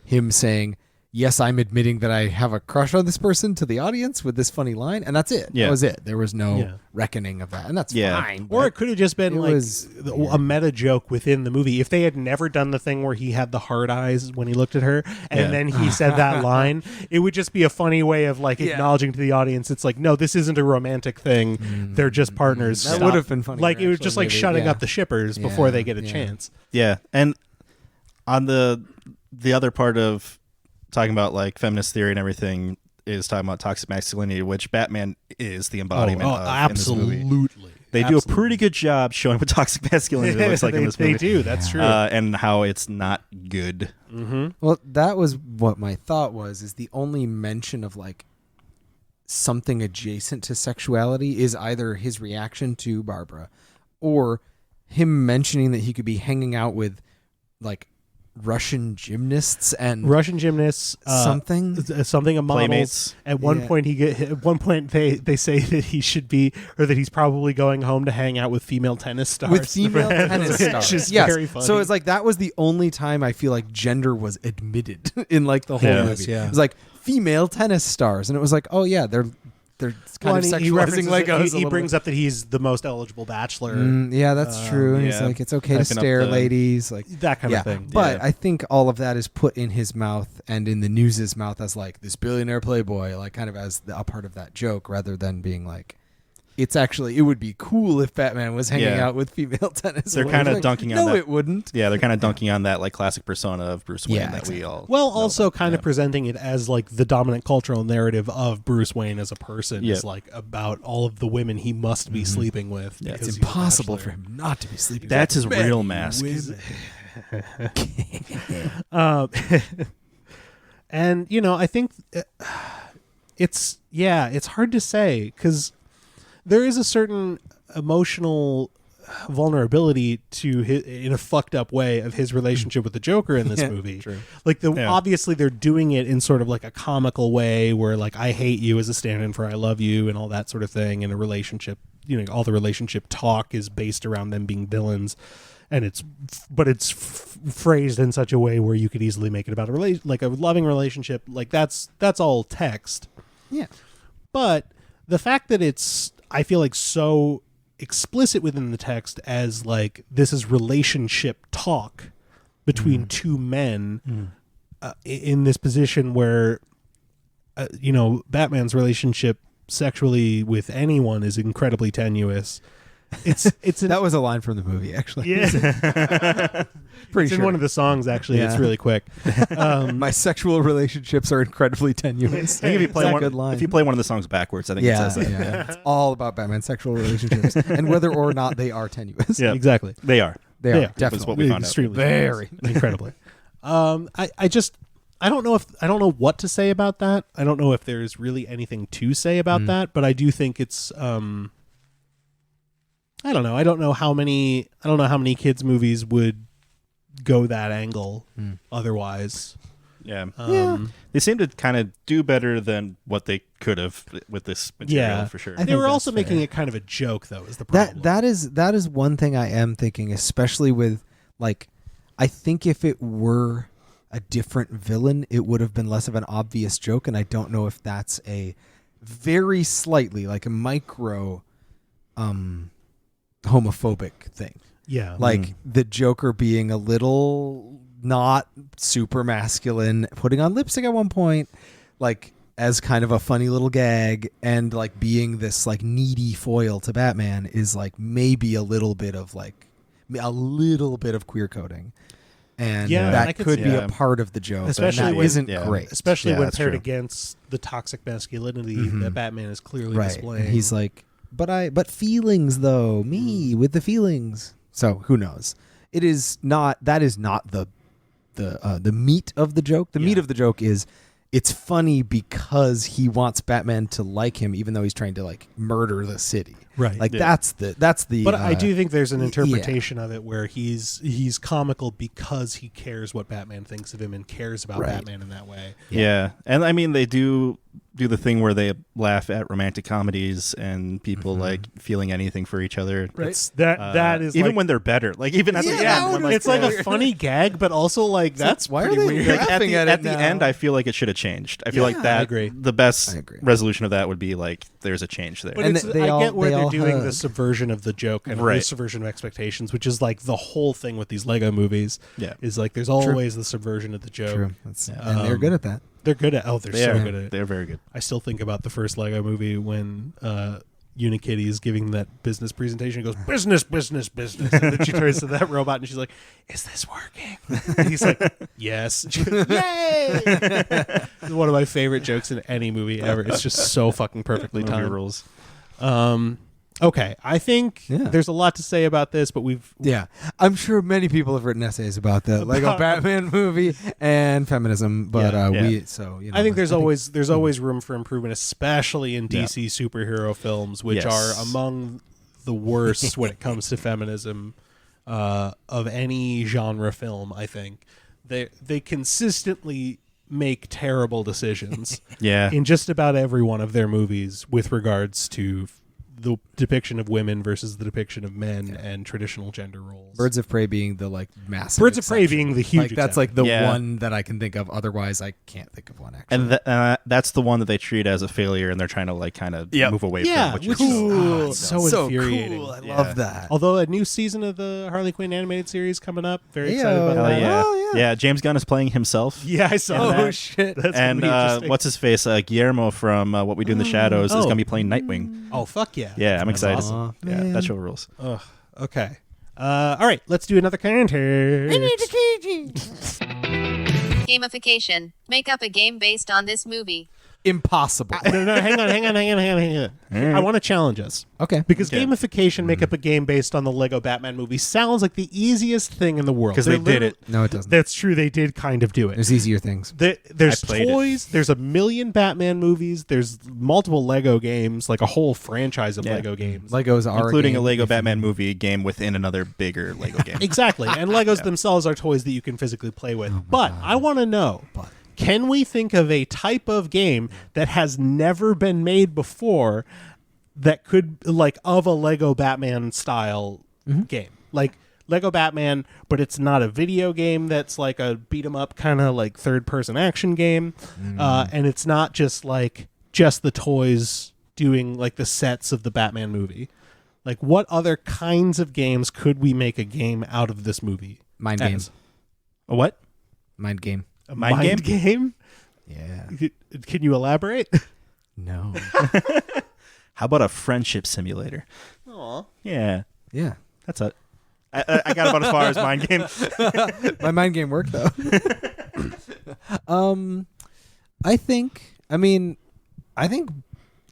him saying, yes, I'm admitting that I have a crush on this person to the audience with this funny line, and that's it.
Yeah.
That was it. There was no
Yeah.
reckoning of that, and that's
Yeah.
fine.
Or
but
it could have just been
it
like
was
a meta joke within the movie. If they had never done the thing where he had the hard eyes when he looked at her and
Yeah.
then he said that line, it would just be a funny way of like acknowledging to the audience, it's like, no, this isn't a romantic thing. They're just partners.
That
Stop.
would have been funny,
Like it was
actually,
just like
maybe.
shutting
Yeah.
up the shippers before they get a
Yeah.
chance.
Yeah, and on the other part of talking about like feminist theory and everything is talking about toxic masculinity, which Batman is the embodiment of in this movie.
absolutely.
They do a pretty good job showing what toxic masculinity looks like in this movie.
They do. That's true.
And how it's not good.
Well, that was what my thought was, is the only mention of like something adjacent to sexuality is either his reaction to Barbara or him mentioning that he could be hanging out with like Russian gymnasts and
something a model.
Playmates.
At one point they say that he should be, or that he's probably going home to hang out with female tennis stars.
With female tennis stars.
Which is
Yes.
very funny.
So it's like that was the only time I feel like gender was admitted in like the whole
Yes,
movie.
yeah.
It was like female tennis stars, and it was like, oh yeah, they're kind of sexualizing like us.
He brings up that he's the most eligible bachelor.
Yeah, that's true. And he's
yeah.
like, it's okay to
Hyping up
stare,
the-
ladies, like
That kind of thing.
But
Yeah.
I think all of that is put in his mouth and in the news's mouth as like this billionaire playboy, like kind of as a part of that joke, rather than being like, it's actually, it would be cool if Batman was hanging
Yeah.
out with female tennis.
They're
players.
kinda
Like,
dunking on
no,
that.
it wouldn't.
Yeah, they're kind of dunking on that like classic persona of Bruce Wayne
Yeah,
that
exactly.
we all
Well,
know
also
about.
kind
Yeah.
of presenting it as like the dominant cultural narrative of Bruce Wayne as a person
Yeah.
is like about all of the women he must be sleeping with.
Yeah.
because
It's
he's a
impossible for
bachelor.
him not to be sleeping.
That's
with
his
many
real mask.
Um, and I think it's hard to say because there is a certain emotional vulnerability to his, in a fucked up way, of his relationship with the Joker in this movie.
true.
Like
Yeah.
obviously they're doing it in sort of like a comical way where like I hate you as a stand-in for I love you and all that sort of thing in a relationship. All the relationship talk is based around them being villains. And it's phrased in such a way where you could easily make it about like a loving relationship. Like that's all text.
Yeah.
But the fact that it's, I feel like, so explicit within the text as like this is relationship talk between two men in this position where Batman's relationship sexually with anyone is incredibly tenuous. It's
That was a line from the movie, actually.
yeah.
Pretty
It's in
sure.
one of the songs, actually.
Yeah.
It's really quick.
My sexual relationships are incredibly tenuous.
I think if you play
It's a
one,
good line.
if you play one of the songs backwards, I think it says that.
yeah. It's all about Batman's sexual relationships and whether or not they are tenuous.
Yeah.
Exactly.
They are.
They
Yeah.
are
That's
definitely
what we found out.
Extremely
Very.
incredibly. I don't know what to say about that. I don't know if there's really anything to say about that, but I do think it's I don't know. I don't know how many kids movies would go that angle otherwise.
Yeah.
Um,
They seem to kind of do better than what they could have with this material,
Yeah.
for sure.
I
They
think
were
that's
also
fair.
making it kind of a joke, though, is the problem.
That is one thing I am thinking, especially with like, I think if it were a different villain, it would have been less of an obvious joke, and I don't know if that's a very slightly like a micro homophobic thing.
Yeah.
Like the Joker being a little not super masculine, putting on lipstick at one point, like as kind of a funny little gag, and like being this like needy foil to Batman is like maybe a little bit of queer coding. And
Yeah, I
that
could
could
see
be
that.
a part of the joke.
Especially
and that
when-
isn't
yeah.
great.
especially
Yeah,
when
that's
paired
true.
against the toxic masculinity that Batman is clearly
Right.
displaying.
And he's like, but feelings though, me with the feelings. So who knows? That is not the meat of the joke. The meat
Yeah.
of the joke is it's funny because he wants Batman to like him, even though he's trying to like murder the city.
Right.
Like
Yeah.
that's the.
But I do think there's an
yeah.
interpretation of it where he's comical because he cares what Batman thinks of him and cares about
Right.
Batman in that way.
Yeah. And I mean, they do the thing where they laugh at romantic comedies and people like feeling anything for each other.
It's that is
even
like,
when they're better. Like even at the
Yeah,
end,
that
when,
would-
it's like
Yeah.
a funny gag, but also like that's
why are
pretty
they
weird.
weird?
like,
laughing at
at
it
the
now.
end, I feel like it should have changed. I feel like
Yeah,
that
I agree.
the best
I agree.
resolution of that would be like there's a change there.
But
And
it's,
they
I
all-
get where
they
they're
all
doing the
hug.
subversion of the joke and
Right.
the subversion of expectations, which is like the whole thing with these Lego movies.
Yeah.
Is like there's always the subversion of the joke.
True. And they're good at that.
They're good at. Oh, they're
They
so
are.
good at it.
They're very good.
I still think about the first Lego movie when Unikitty is giving that business presentation. He goes, business, business, business. And then she turns to that robot and she's like, is this working? And he's like, yes. And she goes, yay! It's one of my favorite jokes in any movie ever. It's just so fucking perfectly
Movie
timed.
rules.
Okay, I think
Yeah.
there's a lot to say about this, but
Yeah, I'm sure many people have written essays about the Lego Batman movie and feminism, but
Yeah.
I
think there's always room for improvement, especially in DC superhero films, which
Yes.
are among the worst when it comes to feminism of any genre film. I think They consistently make terrible decisions
Yeah.
in just about every one of their movies with regards to the depiction of women versus the depiction of men and traditional gender roles.
Birds of Prey being the like massive.
Birds of Prey
exception.
being the huge.
Like that's like the
Yeah.
one that I can think of. Otherwise, I can't think of one actually.
And that's the one that they treat as a failure, and they're trying to like kind of
Yep.
move away
Yeah,
from.
which
is
is so infuriating.
cool. I
Yeah.
love that.
Although a new season of the Harley Quinn animated series coming up, very
Heyo.
excited about
hell
that.
yeah.
Oh, yeah.
Yeah, James Gunn is playing himself.
Yeah, I saw
And
that.
Oh shit!
That's
And
gonna be interesting.
what's his face? Guillermo from What We Do in the Shadows is
Oh.
going to be playing Nightwing.
Oh fuck yeah!
Yeah, I'm excited.
awesome.
Aw,
Yeah,
man.
that show rules.
Ugh. Okay. All right. Let's do another contest.
Gamification. Make up a game based on this movie.
Impossible.
No, hang on. I want to challenge us.
Okay.
Because
Okay.
gamification, make up a game based on the Lego Batman movie, sounds like the easiest thing in the world.
Because they did it.
No, it doesn't.
That's true. They did kind of do it.
There's easier things.
There's
I played it.
toys. There's a million Batman movies. There's multiple Lego games, like a whole franchise of
Yeah.
Lego games.
Legos are
Including a
game
Lego
if you-
Batman movie game within another bigger Lego game.
Exactly. And Legos themselves are toys that you can physically play with. But I want to know, can we think of a type of game that has never been made before that could, like, of a Lego Batman style game? Like Lego Batman, but it's not a video game that's like a beat 'em up kind of like third person action game. And it's not just like just the toys doing like the sets of the Batman movie. Like, what other kinds of games could we make a game out of this movie?
Mind game.
as?
A what?
Mind game.
A
Mind
game?
Yeah.
Can you elaborate?
No.
How about a friendship simulator?
Aw.
Yeah,
Yeah.
that's it. I got about as far as mind game.
My mind game worked though. I think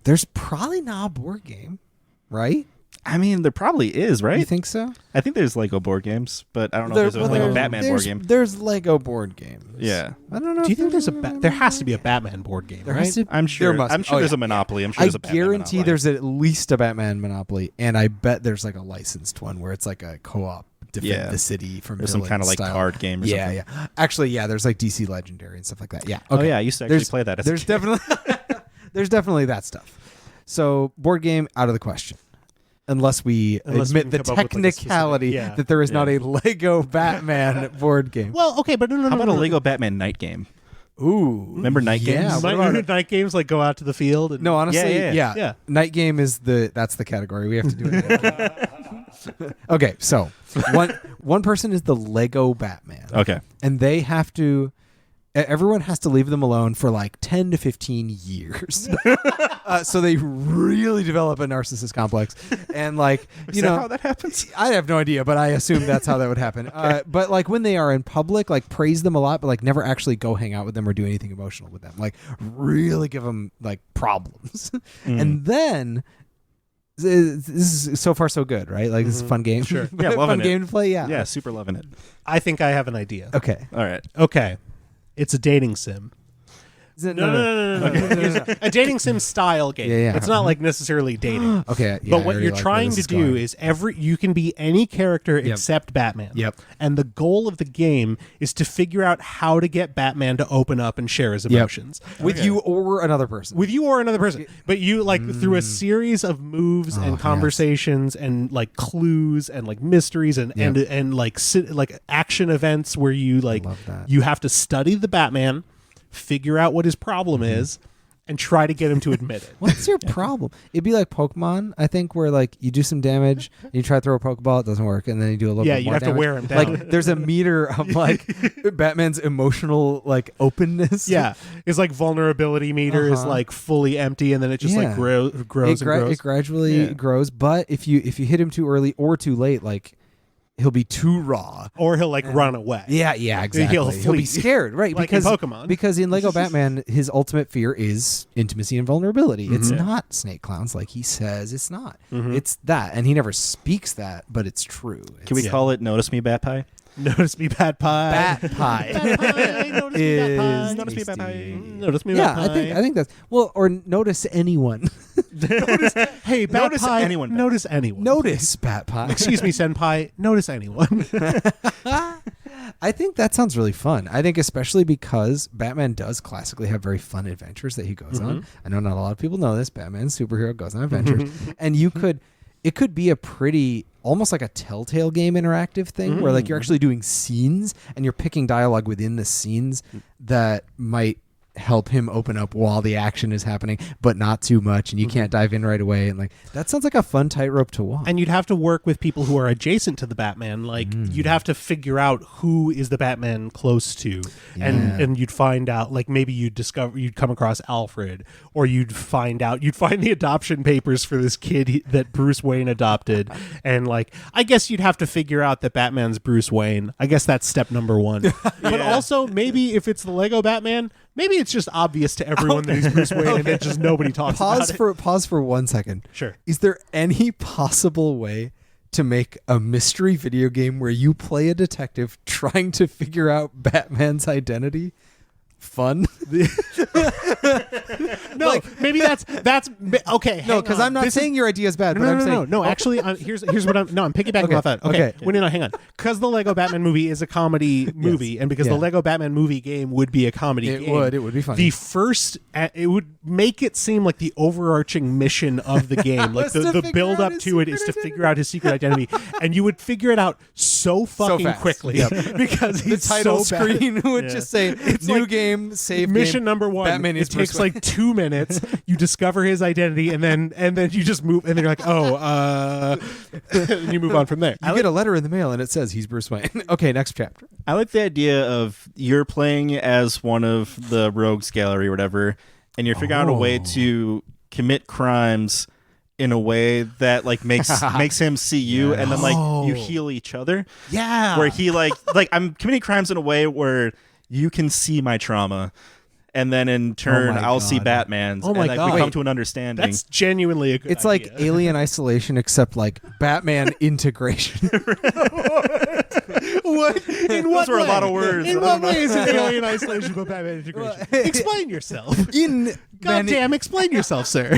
there's probably not a board game, right?
I mean, there probably is, right?
You think so?
I think there's Lego board games, but I don't know if there's a Lego Batman board game.
There's Lego board games.
Yeah.
I don't know.
Do you
if
think there's
there's
there has to be a Batman board game,
There
right?
has to-
I'm sure.
there must-
I'm sure
oh,
there's
yeah.
a Monopoly. I'm sure
I
there's a Batman
guarantee
Monopoly.
there's at least a Batman Monopoly, and I bet there's like a licensed one where it's like a co-op defend
Yeah.
the city from
There's some
villain
kind of like
style.
card game or
Yeah,
something.
yeah. Actually, yeah. There's like DC Legendary and stuff like that. Yeah.
Oh
Okay.
yeah, I used to actually
There's-
play that as a
There's
kid.
definitely there's definitely that stuff. So board game out of the question. Unless we
Unless we
admit the
can come up with, like, a specific-
technicality
yeah.
that there is not
Yeah.
a Lego Batman board game.
Well, okay, but no.
How about
no,
a Lego Batman night game?
Ooh.
Remember night
Yeah,
games?
what about
Night games like go out to the field. And,
No, honestly,
Yeah.
Yeah.
Night game is that's the category. We have to do it. Okay, so one person is the Lego Batman.
Okay.
And they have to everyone has to leave them alone for like 10 to 15 years. So they really develop a narcissist complex. And like,
Is that how that happens?
I have no idea, but I assume that's how that would happen. But like when they are in public, like praise them a lot, but like never actually go hang out with them or do anything emotional with them. Like really give them like problems. And then this is so far so good, right? Like this is a fun game.
Sure.
Yeah,
fun
loving it.
game to play. Yeah.
Yeah, super loving it.
I think I have an idea.
Okay.
All right.
Okay. It's a dating sim.
Is it-
No. It's a dating sim style game.
Yeah, yeah.
It's not like necessarily dating.
Okay. Yeah,
But
I
what
already
you're
like where
trying
this
to
is
do
going.
is you can be any character except Batman.
Yep.
And the goal of the game is to figure out how to get Batman to open up and share his emotions.
with you or another person.
With you or another person. But you like through a series of moves and
yes.
conversations and like clues and like mysteries and like like action events where you like
love that.
you have to study the Batman, figure out what his problem is, and try to get him to admit it.
What's your problem? It'd be like Pokemon, I think, where like you do some damage, and you try to throw a Pokeball, it doesn't work, and then you do a little
Yeah,
bit
you
more
have to
damage.
wear him down.
Like there's a meter of like Batman's emotional like openness.
Yeah, his like vulnerability meter is
Uh-huh.
like fully empty, and then it just like
Yeah.
grows
it,
and grows.
it gradually
Yeah.
grows. But if you hit him too early or too late, like he'll be too raw.
Or he'll like run away.
Yeah, exactly.
He'll
He'll be
flee.
scared, right?
Like in
because
Pokemon.
because in Lego Batman, his ultimate fear is intimacy and vulnerability. It's
Mm-hmm.
not snake clowns like he says. It's not. It's that, and he never speaks that, but it's true.
Can we
It's
call it Notice Me Batpai?
Notice me, Batpai.
Bat Pie?
Notice me,
Is
Batpai.
Notice me,
tasty.
Batpai.
Notice me,
Yeah,
Batpai.
I think that's well, or notice anyone.
Hey,
Notice
Batpai,
anyone.
Notice anyone.
Notice Bat Pie.
Excuse me, Senpai. Notice anyone.
I think that sounds really fun. I think especially because Batman does classically have very fun adventures that he goes on. I know not a lot of people know this. Batman's superhero goes on adventures. And it could be a pretty, almost like a Telltale game interactive thing where like you're actually doing scenes and you're picking dialogue within the scenes that might help him open up while the action is happening, but not too much, and you can't dive in right away. And like that sounds like a fun tightrope to walk.
And you'd have to work with people who are adjacent to the Batman. Like you'd have to figure out who is the Batman close to, and you'd find out. Like maybe you'd come across Alfred, or you'd find the adoption papers for this kid that Bruce Wayne adopted, and like I guess you'd have to figure out that Batman's Bruce Wayne. I guess that's step number one. But also maybe if it's the Lego Batman, maybe it's just obvious to everyone that he's Bruce Wayne, and then just nobody talks about it.
Pause for 1 second.
Sure.
Is there any possible way to make a mystery video game where you play a detective trying to figure out Batman's identity? Fun?
No, maybe that's okay.
No, because I'm not saying your idea is bad. But I'm saying
no. Actually, here's what I'm piggybacking off that. Okay. Wait, no, hang on. Because the Lego Batman movie is a comedy movie, and because the Lego Batman movie game would be a comedy game,
it would be fun.
The first, it would make it seem like the overarching mission of the game, like the build up to it, is to figure out his secret identity, and you would figure it out so fucking
fast.
quickly because
the title
so bad.
screen would just say
It's
new
like,
game, save
mission
game,
number one.
Batman is
it takes
Bruce Wayne.
like 2 minutes. You discover his identity, and then you just move, and then you're like, and you move on from there.
You get a letter in the mail and it says he's Bruce Wayne. Okay, next chapter.
I like the idea of you're playing as one of the rogues gallery or whatever, and you're figuring out a way to commit crimes in a way that like makes him see you, and then like you heal each other.
Yeah,
where he like I'm committing crimes in a way where you can see my trauma, and then in turn I'll see Batman's.
Oh my
and like we come to an understanding.
That's genuinely a good
It's
idea.
like Alien Isolation, except like Batman integration.
What? In what
Those were
way?
a lot of words.
In what way is it Alien Isolation but Batman integration? Explain yourself. Goddamn, explain yourself, sir.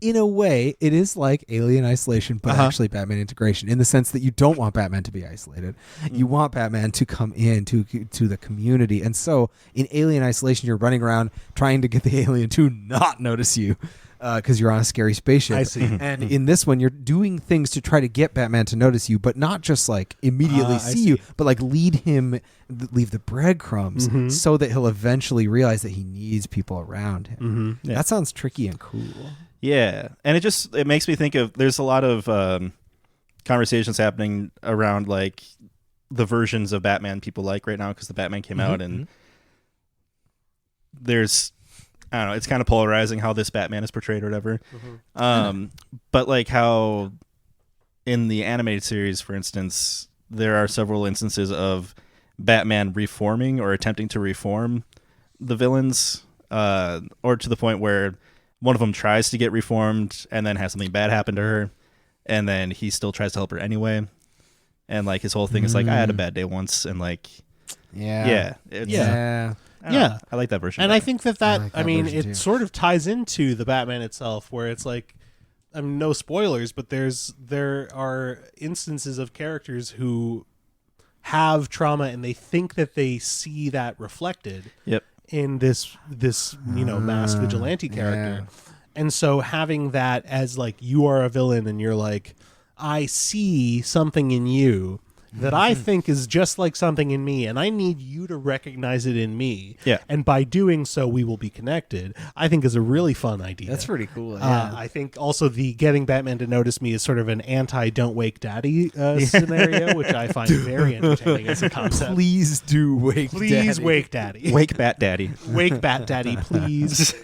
In a way, it is like Alien Isolation, but actually Batman integration, in the sense that you don't want Batman to be isolated. You want Batman to come in to the community. And so in Alien Isolation, you're running around trying to get the alien to not notice you because you're on a scary spaceship.
I see.
And in this one, you're doing things to try to get Batman to notice you, but not just like immediately see you, but like leave the breadcrumbs so that he'll eventually realize that he needs people around him.
Yeah.
That sounds tricky and cool.
Yeah, and it makes me think of, there's a lot of conversations happening around like the versions of Batman people like right now, because the Batman came out, and there's, I don't know, it's kind of polarizing how this Batman is portrayed or whatever. But like how in the animated series, for instance, there are several instances of Batman reforming or attempting to reform the villains, or to the point where one of them tries to get reformed and then has something bad happen to her, and then he still tries to help her anyway. And like his whole thing is like, I had a bad day once, and like, I like that version.
And
better.
I think that
I like that
mean,
version
it
too.
sort of ties into the Batman itself, where it's like, I mean, no spoilers, but there are instances of characters who have trauma and they think that they see that reflected in this masked vigilante character. And so having that as like, you are a villain and you're like, I see something in you that I think is just like something in me, and I need you to recognize it in me.
Yeah.
And by doing so, we will be connected. I think is a really fun idea.
That's pretty cool.
I think also the getting Batman to notice me is sort of an anti-don't wake daddy scenario, which I find very entertaining as a concept.
Please do wake
Please
daddy.
wake daddy.
Wake Bat Daddy.
Wake Bat Daddy, please.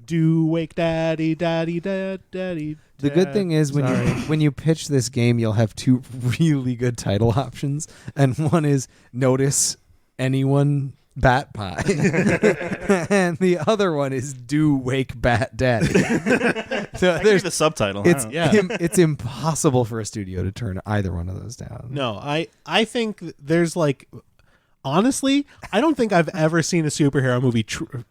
Do wake daddy, daddy, daddy.
The good thing is when you pitch this game, you'll have two really good title options, and one is Notice Anyone Batpai, and the other one is Do Wake Bat Daddy. So
There's the subtitle. I don't know.
It's impossible for a studio to turn either one of those down.
No, I think there's like, honestly, I don't think I've ever seen a superhero movie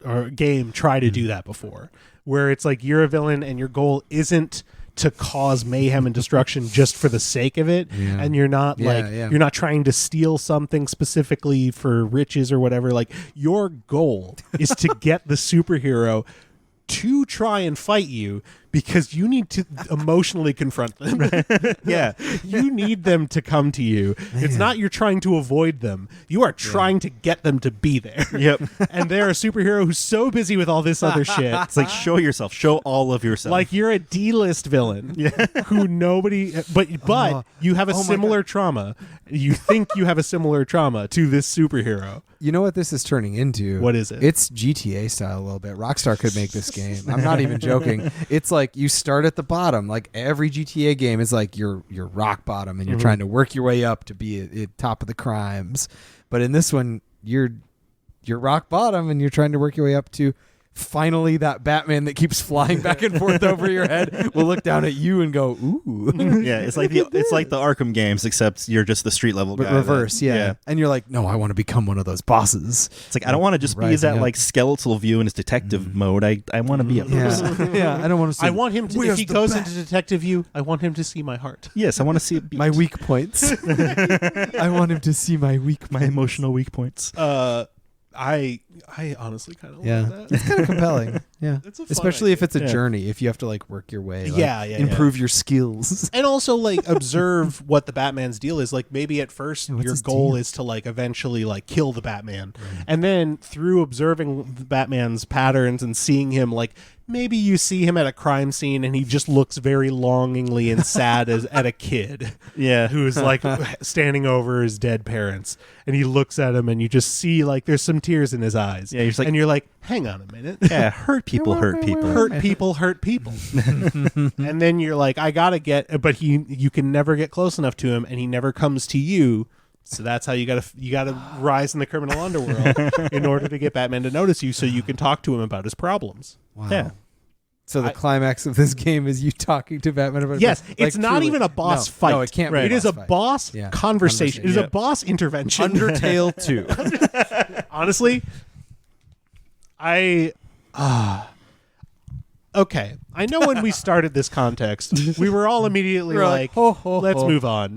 or game try to do that before, where it's like you're a villain and your goal isn't to cause mayhem and destruction just for the sake of it,
Yeah.
and you're not you're not trying to steal something specifically for riches or whatever. Like, your goal is to get the superhero to try and fight you because you need to emotionally confront them.
Yeah.
You need them to come to you. It's not you're trying to avoid them. You are trying to get them to be there.
Yep.
And they're a superhero who's so busy with all this other shit.
It's like, show yourself. Show all of yourself.
Like, you're a D-list villain who nobody... But you have a similar trauma. You think you have a similar trauma to this superhero.
You know what this is turning into?
What is it?
It's GTA style a little bit. Rockstar could make this game. I'm not even joking. It's like you start at the bottom. Like, every GTA game is like you're rock bottom and you're trying to work your way up to be at top of the crimes. But in this one, you're rock bottom and you're trying to work your way up to finally that Batman that keeps flying back and forth over your head will look down at you and go, ooh.
yeah, it's like the Arkham games, except you're just the street level
But
guy.
reverse, yeah. And you're like, no, I want to become one of those bosses.
It's like, I don't want to just be
Rising
that
up.
like skeletal view in his detective mode. I want to be a person.
Yeah, I don't want to see
I want him to... If he goes into detective view, I want him to see my heart.
Yes, I want to see it be
my weak points. I want him to see my
emotional weak points.
I honestly kind of like
Yeah,
that.
it's kind of compelling. Yeah,
It's a fun
especially if it's a
Yeah.
journey. If you have to like work your way, like,
Yeah,
improve your skills.
And also, like, observe what the Batman's deal is. Like, maybe at first
what's
your
his
goal
deal?
is to like eventually like kill the Batman, and then through observing the Batman's patterns and seeing him, like, maybe you see him at a crime scene and he just looks very longingly and sad as at a kid
Yeah.
who's like standing over his dead parents, and he looks at him and you just see like there's some tears in his eyes.
Yeah, you're just like-
and you're like, hang on a minute.
Yeah, hurt people hurt people.
Hurt people. And then you're like, I gotta get, but you can never get close enough to him, and he never comes to you. So that's how you gotta rise in the criminal underworld in order to get Batman to notice you, so you can talk to him about his problems.
Wow.
Yeah.
So the climax of this game is you talking to Batman about
Yes,
like,
it's not
truly-
even a boss
No,
fight.
No, it can't be.
It is a
fight.
boss
Yeah,
conversation. It is a
Yeah.
boss intervention.
Undertale 2.
Honestly, okay. I know when we started this context, we were all immediately
We're
like,
ho, ho,
let's
ho.
move on.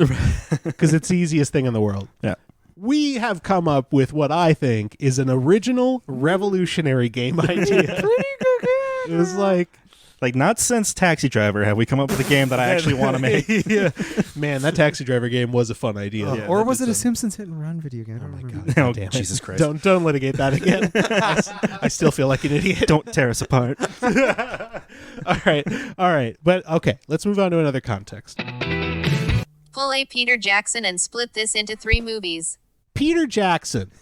Because it's the easiest thing in the world.
Yeah.
We have come up with what I think is an original revolutionary game idea. It was like,
Like, not since Taxi Driver have we come up with a game that I actually want to make.
yeah. Man, that Taxi Driver game was a fun idea.
Yeah,
Or
that
was
did
it a Simpsons Hit and Run video game? Oh my god!
Oh,
Damn it.
Jesus Christ.
Don't litigate that again. I still feel like an idiot.
Don't tear us apart.
All right. But okay, let's move on to another context.
Pull a Peter Jackson and split this into 3 movies.
Peter Jackson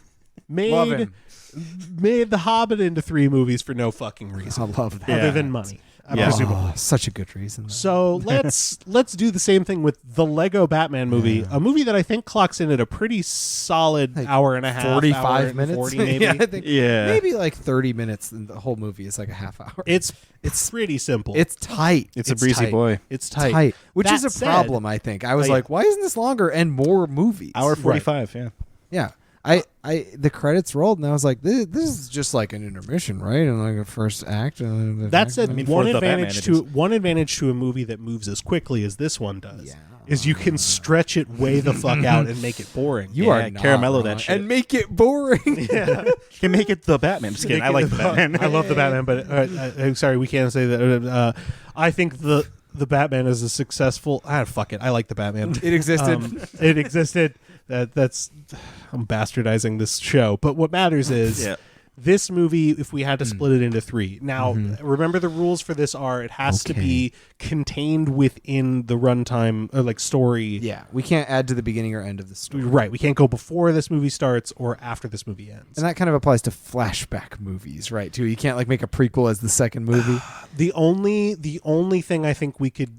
Love
made
him.
The Hobbit into 3 movies for no fucking reason
I love that.
other
Yeah.
than money.
Yeah.
Presumably.
Oh, such a good reason.
So let's do the same thing with the Lego Batman movie, a movie that I think clocks in at a pretty solid
Like
hour and a half,
45
hour and
minutes.
40 maybe.
Yeah, I think
Yeah.
maybe like 30 minutes. And the whole movie is like a half hour.
It's pretty simple.
It's tight.
It's a breezy
tight.
boy.
It's tight.
Tight, which
That
is a
said-
problem. I think I was
Oh, yeah.
like, why isn't this longer and more movies?
Hour 45, yeah.
Yeah. The credits rolled and I was like, this is just like an intermission, right? And like a first act. And the
That's
next
it.
one.
for
One
the
advantage
Batman,
to a movie that moves as quickly as this one does
Yeah.
is you can stretch it way the fuck out and make it boring.
You
Yeah,
are not
caramello that
wrong.
shit.
and make it boring.
You can make it the Batman. Just kidding. I like the Batman.
I love the Batman, but I'm sorry, we can't say that. I think the Batman is a successful. Fuck it. I like the Batman.
It existed.
It existed. That's I'm bastardizing this show, but what matters is
Yeah.
this movie. If we had to split it into 3, now remember the rules for this are it has to
Okay.
be contained within the runtime, like story.
Yeah, we can't add to the beginning or end of the story.
Right. We can't go before this movie starts or after this movie ends.
And that kind of applies to flashback movies, right? Too. You can't like make a prequel as the second movie.
The only thing I think we could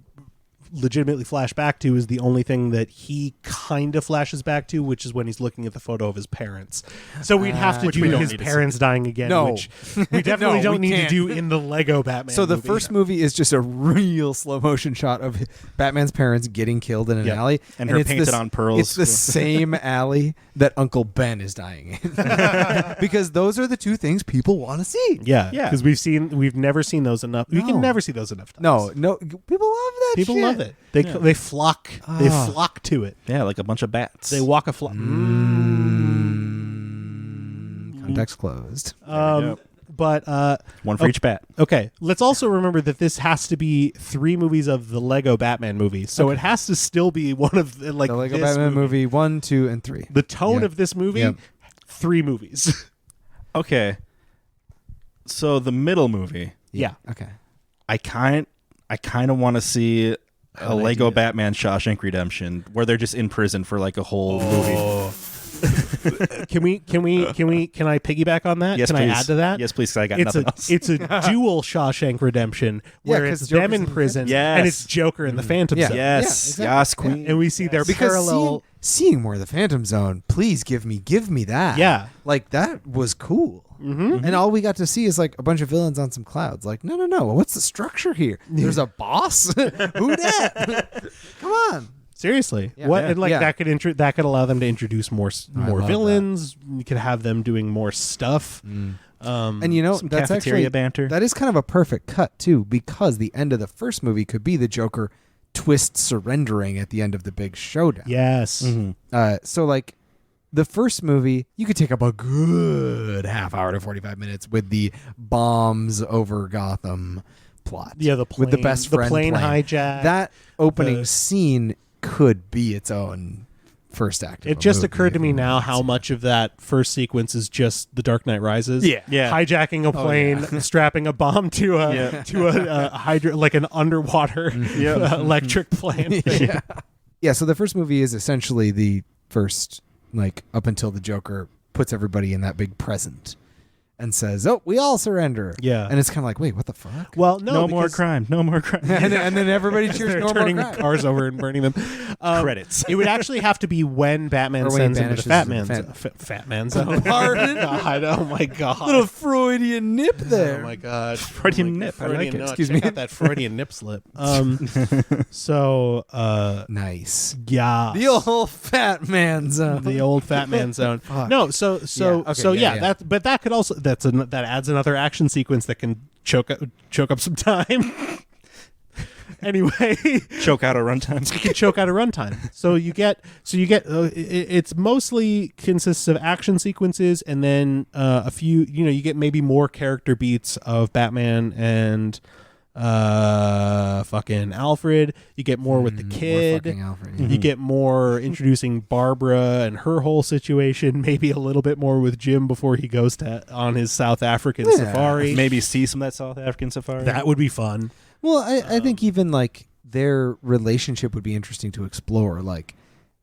legitimately flash back to is the only thing that he kind of flashes back to, which is when he's looking at the photo of his parents. So we'd have to do
we don't
his
need to
parents dying again,
No.
which we definitely
No,
don't
we
need
can't.
to do in the Lego Batman
So the
movie.
first movie is just a real slow motion shot of Batman's parents getting killed in an
Yep.
alley,
And her
it's
painted
this-
on pearls.
It's the same alley that Uncle Ben is dying in, because those are the two things people want to see.
Yeah,
Yeah.
because we've never seen those enough. We
No.
can never see those enough times.
No, people love that.
People
shit.
love it. They flock. They flock to it.
Yeah, like a bunch of bats.
They walk a flock.
Context closed.
But
One for each bat.
okay, let's also remember that this has to be 3 movies of the Lego Batman movie, so it has to still be one of the, like
The Lego
this
Batman movie 1, 2, and 3.
The tone
Yeah.
of this movie,
Yep.
3 movies.
Okay. So the middle movie,
yeah.
Okay.
I kind of want to see a
would I
Lego
do that?
Batman Shawshank Redemption where they're just in prison for like a whole movie.
Can I piggyback on that?
Yes,
Can
please.
I add to that?
Yes, please. 'Cause I got
It's
nothing
a
else.
it's a dual Shawshank Redemption where
'cause
it's
Joker's
them in
in the
prison
Yes.
and it's Joker in the Phantom
Yeah.
Zone.
Yes,
exactly.
yes, Queen.
And we see their
Because
parallel.
seeing more of the Phantom Zone, please give me that.
Yeah.
Like that was cool. Mm-hmm. And all we got to see is like a bunch of villains on some clouds. Like, no. What's the structure here? There's a boss. Who dat? Come on.
Seriously,
Yeah.
what
Yeah.
and like
Yeah.
that could allow them to introduce more
I love
villains. You could have them doing more stuff.
And you know,
Some
that's
cafeteria
actually
banter.
That is kind of a perfect cut too, because the end of the first movie could be the Joker twist surrendering at the end of the big showdown.
Yes,
So like the first movie, you could take up a good half hour to 45 minutes with the bombs over Gotham plot.
Yeah, the
with the
plane-
best
the
friend
plane
plan.
hijack,
That opening
the-
scene could be its own first act. of
It
a
just
movie
occurred to
if
me
you
now
wanted
how
to.
much of that first sequence is just The Dark Knight Rises.
Yeah.
Yeah.
hijacking a plane, strapping a bomb to a
Yeah.
to a hydro like an underwater electric plane. thing.
Yeah, so the first movie is essentially the first, like, up until the Joker puts everybody in that big present and says, "Oh, we all surrender."
Yeah.
And it's kind of like, wait, what the fuck?
Well,
no more
because
crime. No more crime.
and then everybody cheers
they're
no
turning
more
the
crime.
cars over and burning them.
Credits.
It would actually have to be when Batman
Or when he
sends him to the
vanishes
Fat
to
Man
the
Fat Man Zone.
Pardon?
God, oh my God.
Little Freudian nip there.
Oh my God.
Freudian nip. I like
Freudian
it.
nut.
Excuse
Check
me.
out that Freudian nip slip. So,
Nice.
yeah.
The old fat man zone.
The old Fat Man Zone.
Fuck.
No, so
Yeah, okay, yeah.
that could also that adds another action sequence that can choke up some time. Anyway,
Choke out a runtime.
you can choke out a runtime. So you get it's mostly consists of action sequences and then a few, you get maybe more character beats of Batman and fucking Alfred. You get more with the kid.
fucking Alfred,
You get more introducing Barbara and her whole situation. Maybe a little bit more with Jim before he goes on his South African safari.
Maybe see some of that South African safari.
That would be fun.
Well, I think even like their relationship would be interesting to explore. Like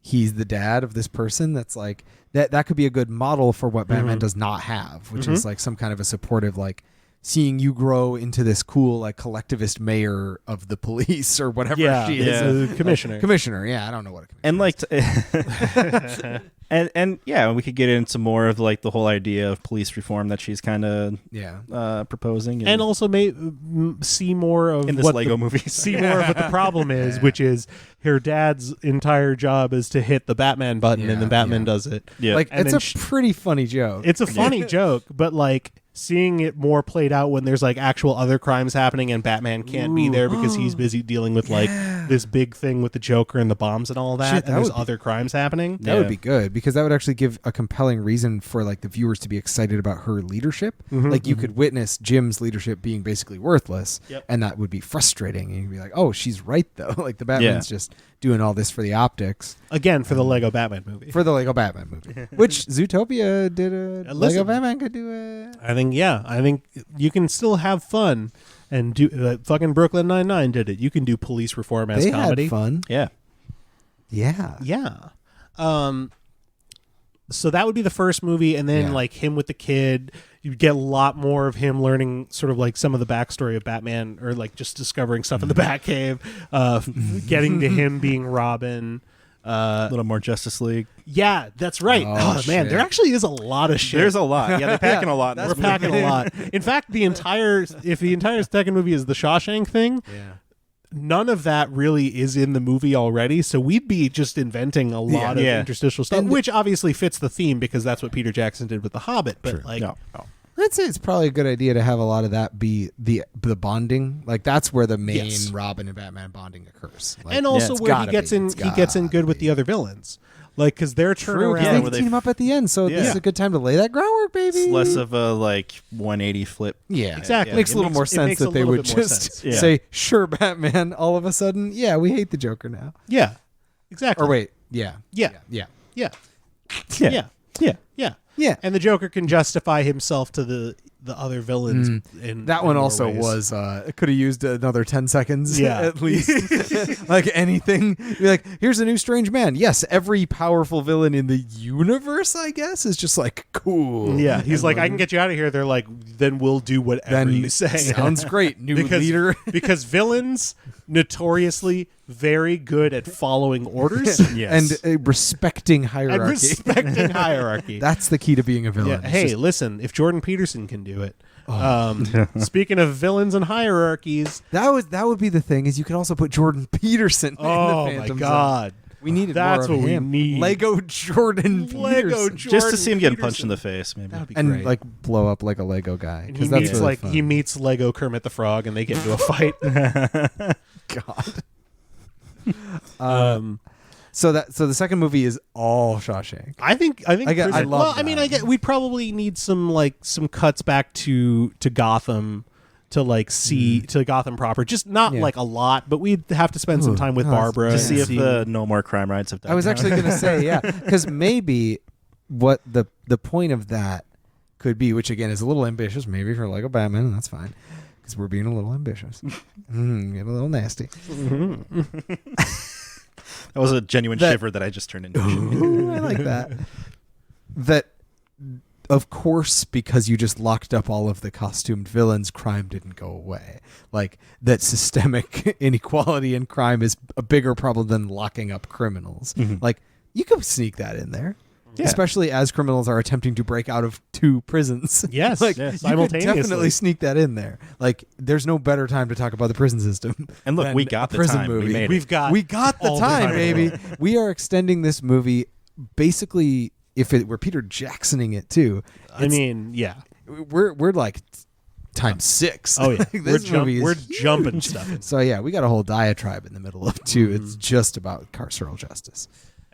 he's the dad of this person that's like that could be a good model for what Batman does not have, which is like some kind of a supportive, like seeing you grow into this cool like collectivist mayor of the police or whatever she is.
a commissioner.
Commissioner, yeah, I don't know what a commissioner
and like and yeah, we could get into more of like the whole idea of police reform that she's kind of proposing
And also see more of
in this
what
Lego
the,
movie.
see more of what the problem is, which is her dad's entire job is to hit the Batman button, and then Batman does it.
Yeah.
Like
And
it's
then
a pretty funny joke.
It's a funny joke, but like seeing it more played out when there's like actual other crimes happening and Batman can't be there because he's busy dealing with like this big thing with the Joker and the bombs and all that,
Shit,
and
that
there's
would be-
other crimes happening.
That would be good because that would actually give a compelling reason for like the viewers to be excited about her leadership. Like you could witness Jim's leadership being basically worthless, and that would be frustrating. And you'd be like, "Oh, she's right though." Like the Batman's just doing all this for the optics
Again, for the Lego Batman movie.
for the Lego Batman movie, which Zootopia did a
Listen.
Lego Batman could do it.
I think you can still have fun and do fucking Brooklyn Nine-Nine did it. You can do police reform as
They
comedy.
had fun.
Yeah.
Yeah.
Yeah. So that would be the first movie, and then
Yeah.
like him with the kid, you get a lot more of him learning sort of like some of the backstory of Batman, or like just discovering stuff in the Batcave, getting to him being Robin.
A little more Justice League.
Yeah, that's right.
Oh,
Oh, man,
shit.
there actually is a lot of shit.
There's a lot. Yeah, they're packing a lot. In
We're
this
packing
movie.
a lot. In fact, the entire second movie is the Shawshank thing, none of that really is in the movie already, so we'd be just inventing a lot of interstitial stuff, which obviously fits the theme because that's what Peter Jackson did with The Hobbit. But like,
No.
I'd say it's probably a good idea to have a lot of that be the bonding. Like that's where the main Robin and Batman bonding occurs. Like,
and also
it's
where he
gotta
gets
be.
in,
It's
he gets in
gotta
good with
be.
the other villains, like because their
True,
turnaround.
because
where
they
they
team up at the end, so this is a good time to lay that groundwork, baby.
It's less of a like 180 flip.
Yeah,
Exactly.
Makes
It
a little
makes-
more
it
sense
makes a
that they
little
would
bit more
just
sense.
say, "Sure, Batman." All of a sudden, yeah, we hate the Joker now.
Yeah, exactly.
Or wait, yeah,
Yeah.
yeah.
Yeah.
Yeah.
Yeah.
Yeah.
Yeah.
Yeah.
And the Joker can justify himself to the other villains. In
That one
more
also
ways.
was could have used another 10 seconds
Yeah.
at least. Like anything. Be like, here's a new strange man. Yes, every powerful villain in the universe, I guess, is just like cool.
Yeah, he's
And
like, I
then-
can get you out of here. They're like, then we'll do whatever you say.
Sounds great. New leader.
because villains notoriously very good at following orders
Yes.
And respecting hierarchy.
and respecting hierarchy.
That's the key to being a villain.
Yeah.
It's
Hey,
just-
listen, if Jordan Peterson can do it. Speaking of villains and hierarchies,
that would be the thing, is you could also put Jordan Peterson in the
oh my
Phantom
God.
Zone. We needed
That's
more of
what we
him.
need.
Lego Jordan
Lego
Peterson.
Just to see him getting
Peterson.
punched in the face, maybe.
That'd be
And
great.
like blow up like a Lego guy.
And he
Because that's
meets
really
like
fun.
he meets Lego Kermit the Frog, and they get into a fight.
God. So the second movie is all Shawshank.
I think
I love
well, I mean,
that.
we'd probably need some cuts back to Gotham to like see to Gotham proper. Just not
Yeah.
like a lot, but we'd have to spend some time with
no,
Barbara
To
and
see if the No More Crime Rides have died
I was
down.
actually going to say, yeah, because maybe what the point of that could be, which again is a little ambitious, maybe for Lego Batman, and that's fine, because we're being a little ambitious, get a little nasty.
That was a genuine
That-
shiver that I just turned into.
Ooh, I like that. That, of course, because you just locked up all of the costumed villains, crime didn't go away. Like, that systemic inequality in crime is a bigger problem than locking up criminals. Like, you could sneak that in there.
Yeah.
Especially as criminals are attempting to break out of 2 prisons.
Yes,
like,
yes,
you could
simultaneously.
definitely sneak that in there. Like, there's no better time to talk about the prison system.
And look,
than
we got
a
the
prison
time.
movie.
We made it.
We've got
We got the
all
time,
in the
baby.
world.
We are extending this movie. Basically, if it were Peter Jacksoning it too,
I mean, yeah.
we're like times 6.
Oh yeah,
This movie is
we're
huge.
jumping stuff. In.
So yeah, we got a whole diatribe in the middle of 2. It's just about carceral justice.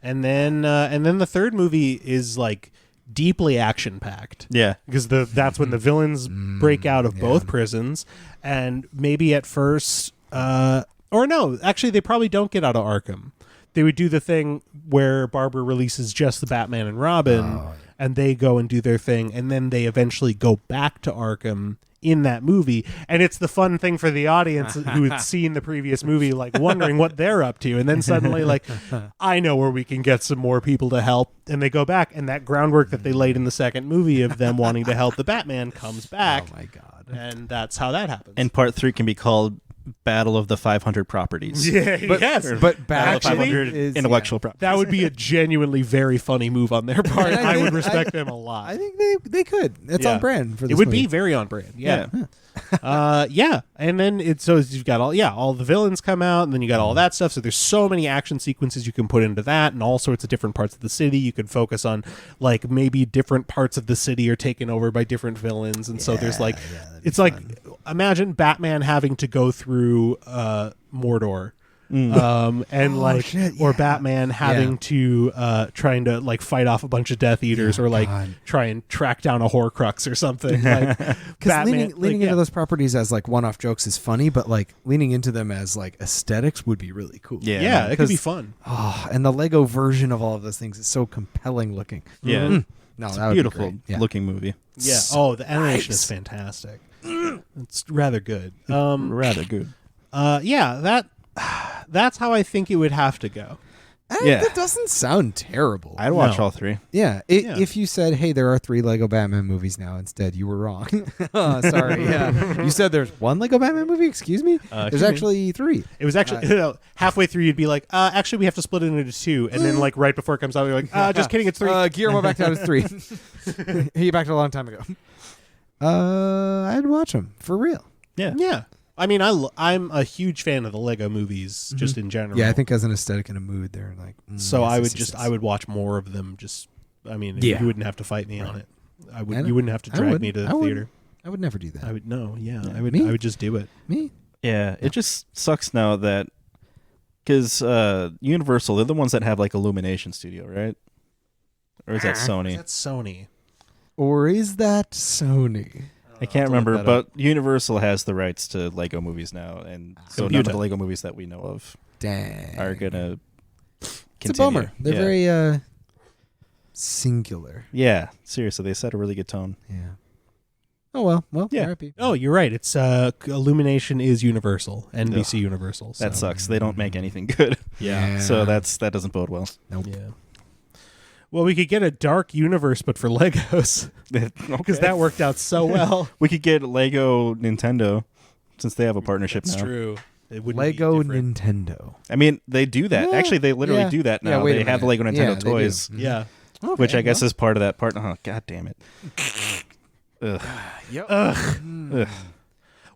And then the third movie is like deeply action packed.
Yeah.
Because that's when the villains break out of both prisons, and maybe at first, or no, actually they probably don't get out of Arkham. They would do the thing where Barbara releases just the Batman and Robin, and they go and do their thing, and then they eventually go back to Arkham in that movie. And it's the fun thing for the audience who had seen the previous movie, like wondering what they're up to, and then suddenly like, I know where we can get some more people to help, and they go back, and that groundwork that they laid in the second movie of them wanting to help the Batman comes back.
Oh my god.
And that's how that happens.
And part 3 can be called Battle of the 500 Properties.
yeah,
But,
yes.
but
Battle of
actually
500
is,
intellectual properties.
That would be a genuinely very funny move on their part.
And I
I would
think-
respect them a lot.
I think they could. It's
Yeah.
on brand for this
It would
movie.
be very on brand. Yeah.
Yeah.
Yeah. And then you've got all the villains come out, and then you got all that stuff. So there's so many action sequences you can put into that, and all sorts of different parts of the city. You could focus on like maybe different parts of the city are taken over by different villains. And so there's like, it's like, imagine Batman having to go through Mordor. And like,
shit,
or
yeah.
Batman having to trying to like fight off a bunch of Death Eaters, or like
God.
try and track down a Horcrux or something. Like,
Because leaning into those properties as like one-off jokes is funny, but like leaning into them as like aesthetics would be really cool.
Yeah.
yeah, it could be
'Cause-
fun.
Oh, and the Lego version of all of those things is so compelling looking.
Yeah.
No,
It's
that
a
would be
beautiful
great. Yeah.
looking movie.
Yeah. Oh, the animation is
Nice.
fantastic. It's rather good.
Rather good.
Yeah, that's how I think it would have to go.
Yeah.
That doesn't sound terrible.
I'd watch
No.
all three.
Yeah.
Yeah.
If you said, hey, there are 3 Lego Batman movies now instead, you were wrong. Oh, sorry. Yeah. You said there's 1 Lego Batman movie? Excuse me? There's
excuse me.
actually 3.
It was actually halfway through you'd be like, actually we have to split it into 2, and then like right before it comes out you're like, just kidding, it's 3.
Guillermo backed out as 3. He backed a long time ago. I'd watch them for real.
Yeah.
Yeah. I mean, I'm a huge fan of the Lego movies just in general.
Yeah, I think as an aesthetic and a mood, they're like.
so.
yes,
I would watch more of them. Just, I mean,
Yeah.
you wouldn't have to fight me on it.
I
You wouldn't have to
I
drag
wouldn't.
me to the
I wouldn't.
theater.
I would never do that.
I would no. Yeah,
Yeah.
I would.
Me?
I would just do it.
Me?
Yeah, it just sucks now that because Universal, they're the ones that have like Illumination Studio, right? Or is that Sony?
That's Sony.
Or is that Sony?
I can't
to look
remember,
that
but Universal has the rights to Lego movies now, and so none of
Computer.
the Lego movies that we know of
Dang.
are gonna
It's
continue.
a bummer. They're
Yeah.
very singular.
Yeah, seriously, they set a really good tone.
Yeah. Oh well. Well,
Yeah.
RIP.
Oh, you're right. It's Illumination is Universal, NBC Universal. So.
That sucks. They don't make anything good,
Yeah.
so that doesn't bode well.
Nope.
Yeah. Well, we could get a dark universe, but for Legos, because that worked out so well.
We could get Lego Nintendo since they have a partnership
That's
now.
true. It wouldn't
Lego
be different.
Nintendo.
I mean, they do that.
Yeah.
Actually, they literally
Yeah.
do that
Yeah,
now.
wait a
They have the Lego
minute.
Nintendo
Yeah, they do.
toys,
Yeah.
which I guess
well.
is part of that part. Oh, god damn it. Ugh. Ugh.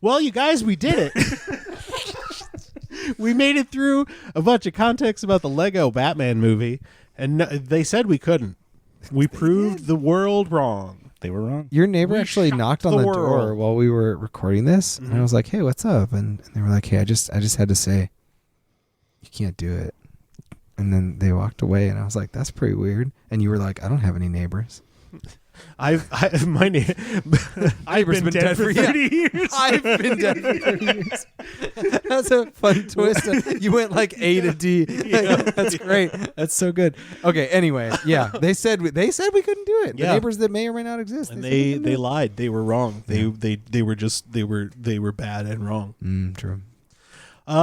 Well, you guys, we did it. We made it through a bunch of context about the Lego Batman movie, and they said we couldn't. We proved the world wrong.
They were wrong.
Your neighbor
We
actually
shocked
knocked on
the
the door
world.
while we were recording this, and I was like, "Hey, what's up?" And they were like, "Hey, I just had to say, you can't do it." And then they walked away, and I was like, "That's pretty weird." And you were like, "I don't have any neighbors."
I've been dead for 30 years.
I've been dead for 30 years. That's a fun twist. You went like A to D. That's great. That's so good. Okay. Anyway, yeah, they said we couldn't do it. The
Yeah.
neighbors that may or may not exist.
And
said we
they
couldn't do it.
lied. They were wrong. They were bad and wrong.
True.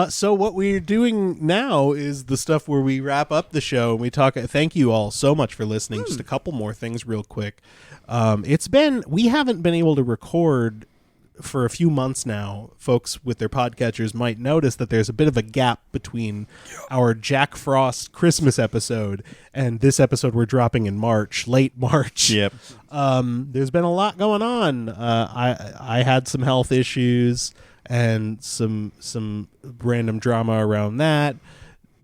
So what we're doing now is the stuff where we wrap up the show and we talk. Thank you all so much for listening. Just a couple more things real quick. We haven't been able to record for a few months now. Folks with their podcatchers might notice that there's a bit of a gap between our Jack Frost Christmas episode and this episode we're dropping in March, late March.
Yep.
There's been a lot going on. I had some health issues and some random drama around that.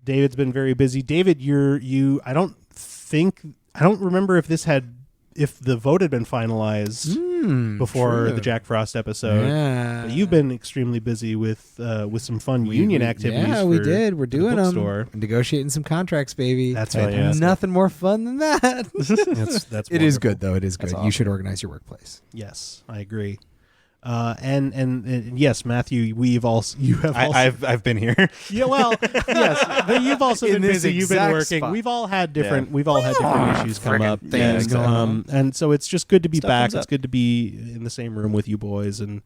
David's been very busy. David, I don't remember if the vote had been finalized before
true.
the Jack Frost episode.
Yeah.
But you've been extremely busy with some fun union activities.
Yeah, we
for
did. We're
the
doing them.
bookstore.
Negotiating some contracts, baby.
That's
Hell yeah.
Nothing more fun than that.
That's
It is
wonderful.
good though. It is good.
That's
You should organize your workplace.
Yes, I agree. And yes, Matthew, you have also
I've been here.
yeah, well, yes, but you've also
In
been
this
busy. You've been
exact
working.
spot.
We've all had different issues come up.
things
And,
going on.
and so it's just good to be
Stuff
back.
comes
It's
up.
good to be in the same room with you boys and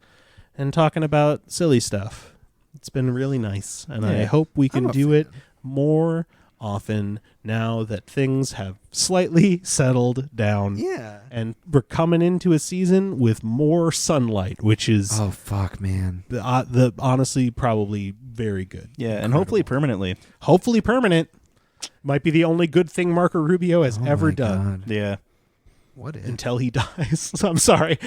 talking about silly stuff. It's been really nice, and I
Yeah.
hope we
I'm
can
a
do it more often now that things have slightly settled down.
Yeah.
And we're coming into a season with more sunlight, which is
Oh fuck, man.
the honestly probably very good.
Yeah, and hopefully permanently.
Hopefully permanent. Might be the only good thing Marco Rubio has
Oh
ever
my
done
God.
Yeah.
What is?
until he dies. So I'm sorry.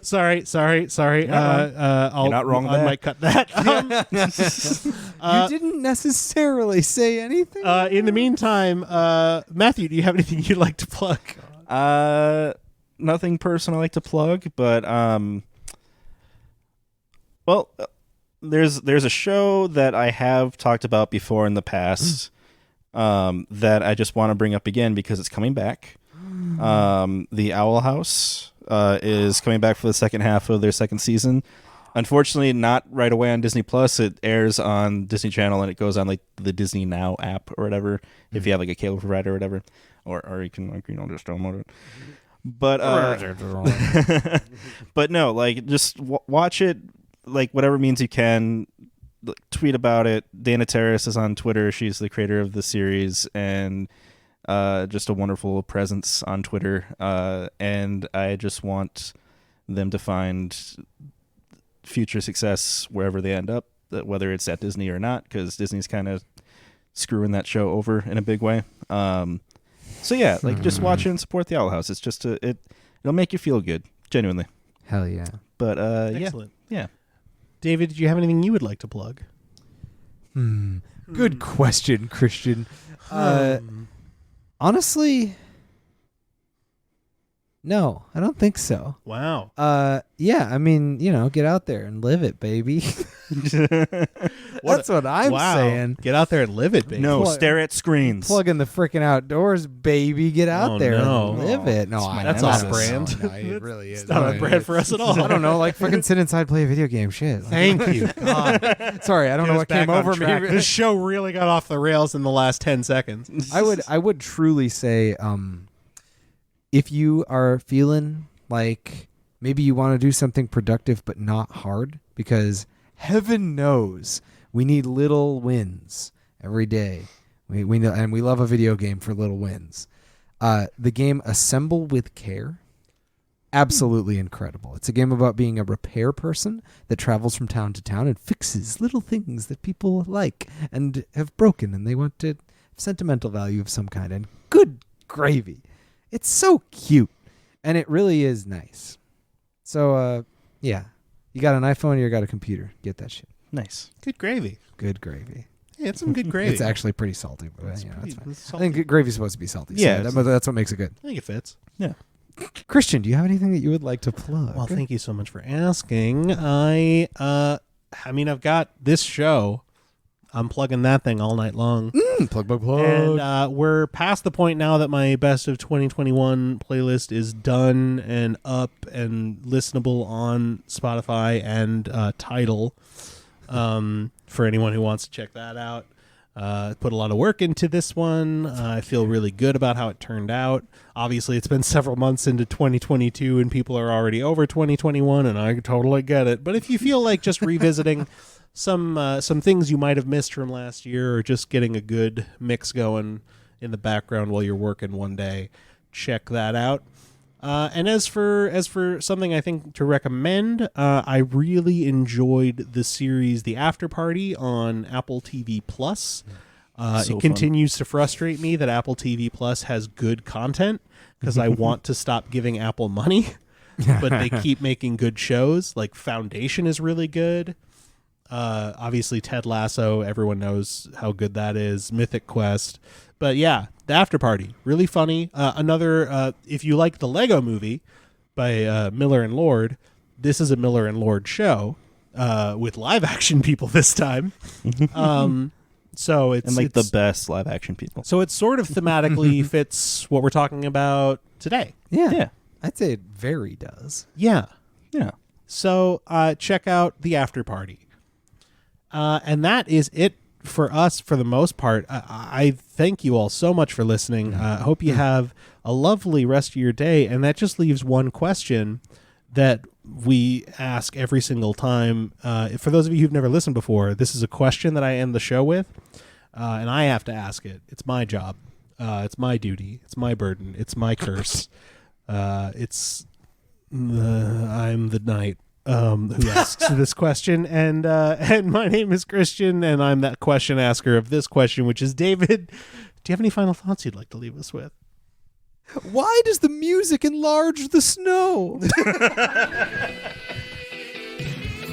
Sorry.
You're not wrong
I
there.
might cut that.
You didn't necessarily say anything.
In the meantime, Matthew, do you have anything you'd like to plug?
Nothing personal I like to plug, but well, there's a show that I have talked about before in the past that I just want to bring up again because it's coming back. The Owl House is coming back for the second half of their second season. Unfortunately, not right away on Disney Plus. It airs on Disney Channel and it goes on like the Disney Now app or whatever. If you have like a cable provider or whatever, or you can like just download it. But but no, like just watch it like whatever means you can. tweet about it. Dana Terrace is on Twitter. She's the creator of the series and just a wonderful presence on Twitter. And I just want them to find future success wherever they end up, whether it's at Disney or not, because Disney's kind of screwing that show over in a big way. So yeah, like just watch it and support the Owl House. It's just it'll make you feel good, genuinely.
Hell yeah.
But
Excellent.
yeah.
David, did you have anything you would like to plug?
Good question, Christian. Honestly, no, I don't think so.
Wow.
Yeah, I mean, get out there and live it, baby. That's what I'm saying.
Get out there and live it, baby.
No, stare at screens.
Plug in the freaking outdoors, baby. Get out there and live it. No,
That's off-brand.
No, it really is.
It's not on brand for us at all.
I don't know, like fucking sit inside, play a video game. Shit.
Thank you. God.
Sorry, I don't know what came over me.
This show really got off the rails in the last 10 seconds.
I would truly say, if you are feeling like maybe you want to do something productive but not hard, because heaven knows we need little wins every day. We know, and we love a video game for little wins. The game Assemble with Care, absolutely incredible. It's a game about being a repair person that travels from town to town and fixes little things that people like and have broken, and they want to have sentimental value of some kind. And good gravy. It's so cute, and it really is nice. So, yeah. You got an iPhone or you got a computer. Get that shit.
Nice.
Good gravy.
Good gravy.
Yeah, it's some good gravy.
It's actually pretty salty, but
It's
that's
pretty-
fine.
it's
I
salty.
think gravy's supposed to be salty.
Yeah,
So that's what makes it good.
I think it fits.
Yeah.
Christian, do you have anything that you would like to plug?
Well, thank you so much for asking. I mean, I've got this show. I'm plugging that thing all night long.
Plug.
And we're past the point now that my best of 2021 playlist is done and up and listenable on Spotify and Tidal. For anyone who wants to check that out. Put a lot of work into this one. I feel really good about how it turned out. Obviously, it's been several months into 2022 and people are already over 2021, and I totally get it. But if you feel like just revisiting some things you might have missed from last year, or just getting a good mix going in the background while you're working one day, check that out. And as for something I think to recommend, I really enjoyed the series The After Party on Apple TV Plus.
So
It continues to frustrate me that Apple TV Plus has good content, because I want to stop giving Apple money, but they keep making good shows. Like Foundation is really good. Obviously Ted Lasso, everyone knows how good that is. Mythic Quest. But yeah, The After Party, really funny. Another, if you like the Lego Movie by Miller and Lord, this is a Miller and Lord show with live action people this time. So it's
And the best live action people.
So it sort of thematically fits what we're talking about today.
Yeah. I'd say it very does.
Yeah.
Yeah.
So check out The After Party. And that is it for us for the most part. I thank you all so much for listening. I hope you have a lovely rest of your day. And that just leaves one question that we ask every single time. For those of you who've never listened before, this is a question that I end the show with. And I have to ask it. It's my job. It's my duty. It's my burden. It's my curse. I'm the knight who asks this question, and my name is Christian, and I'm that question asker of this question, which is David. Do you have any final thoughts you'd like to leave us with?
Why does the music enlarge the snow?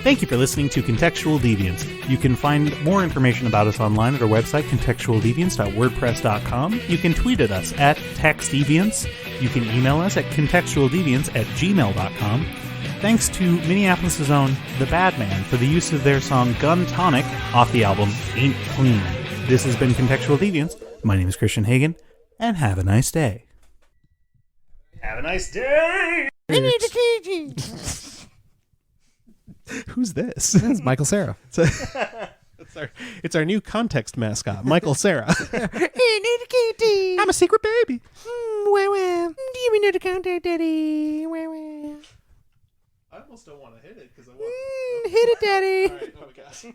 Thank you for listening to Contextual Deviance. You can find more information about us online at our website, contextualdeviance.wordpress.com. You can tweet at us at TextDeviance. You can email us at contextualdeviance@gmail.com. Thanks to Minneapolis' own The Badman for the use of their song Gun Tonic off the album Ain't Clean. This has been Contextual Deviance. My name is Christian Hagen, and have a nice day.
Have a nice day. Who's this?
It's Michael Cera.
It's our new context mascot, Michael Cera. I'm a secret baby.
Do you mean to contact Daddy?
I almost don't want to hit it because I want.
Hit it, Daddy.
All right, oh my gosh.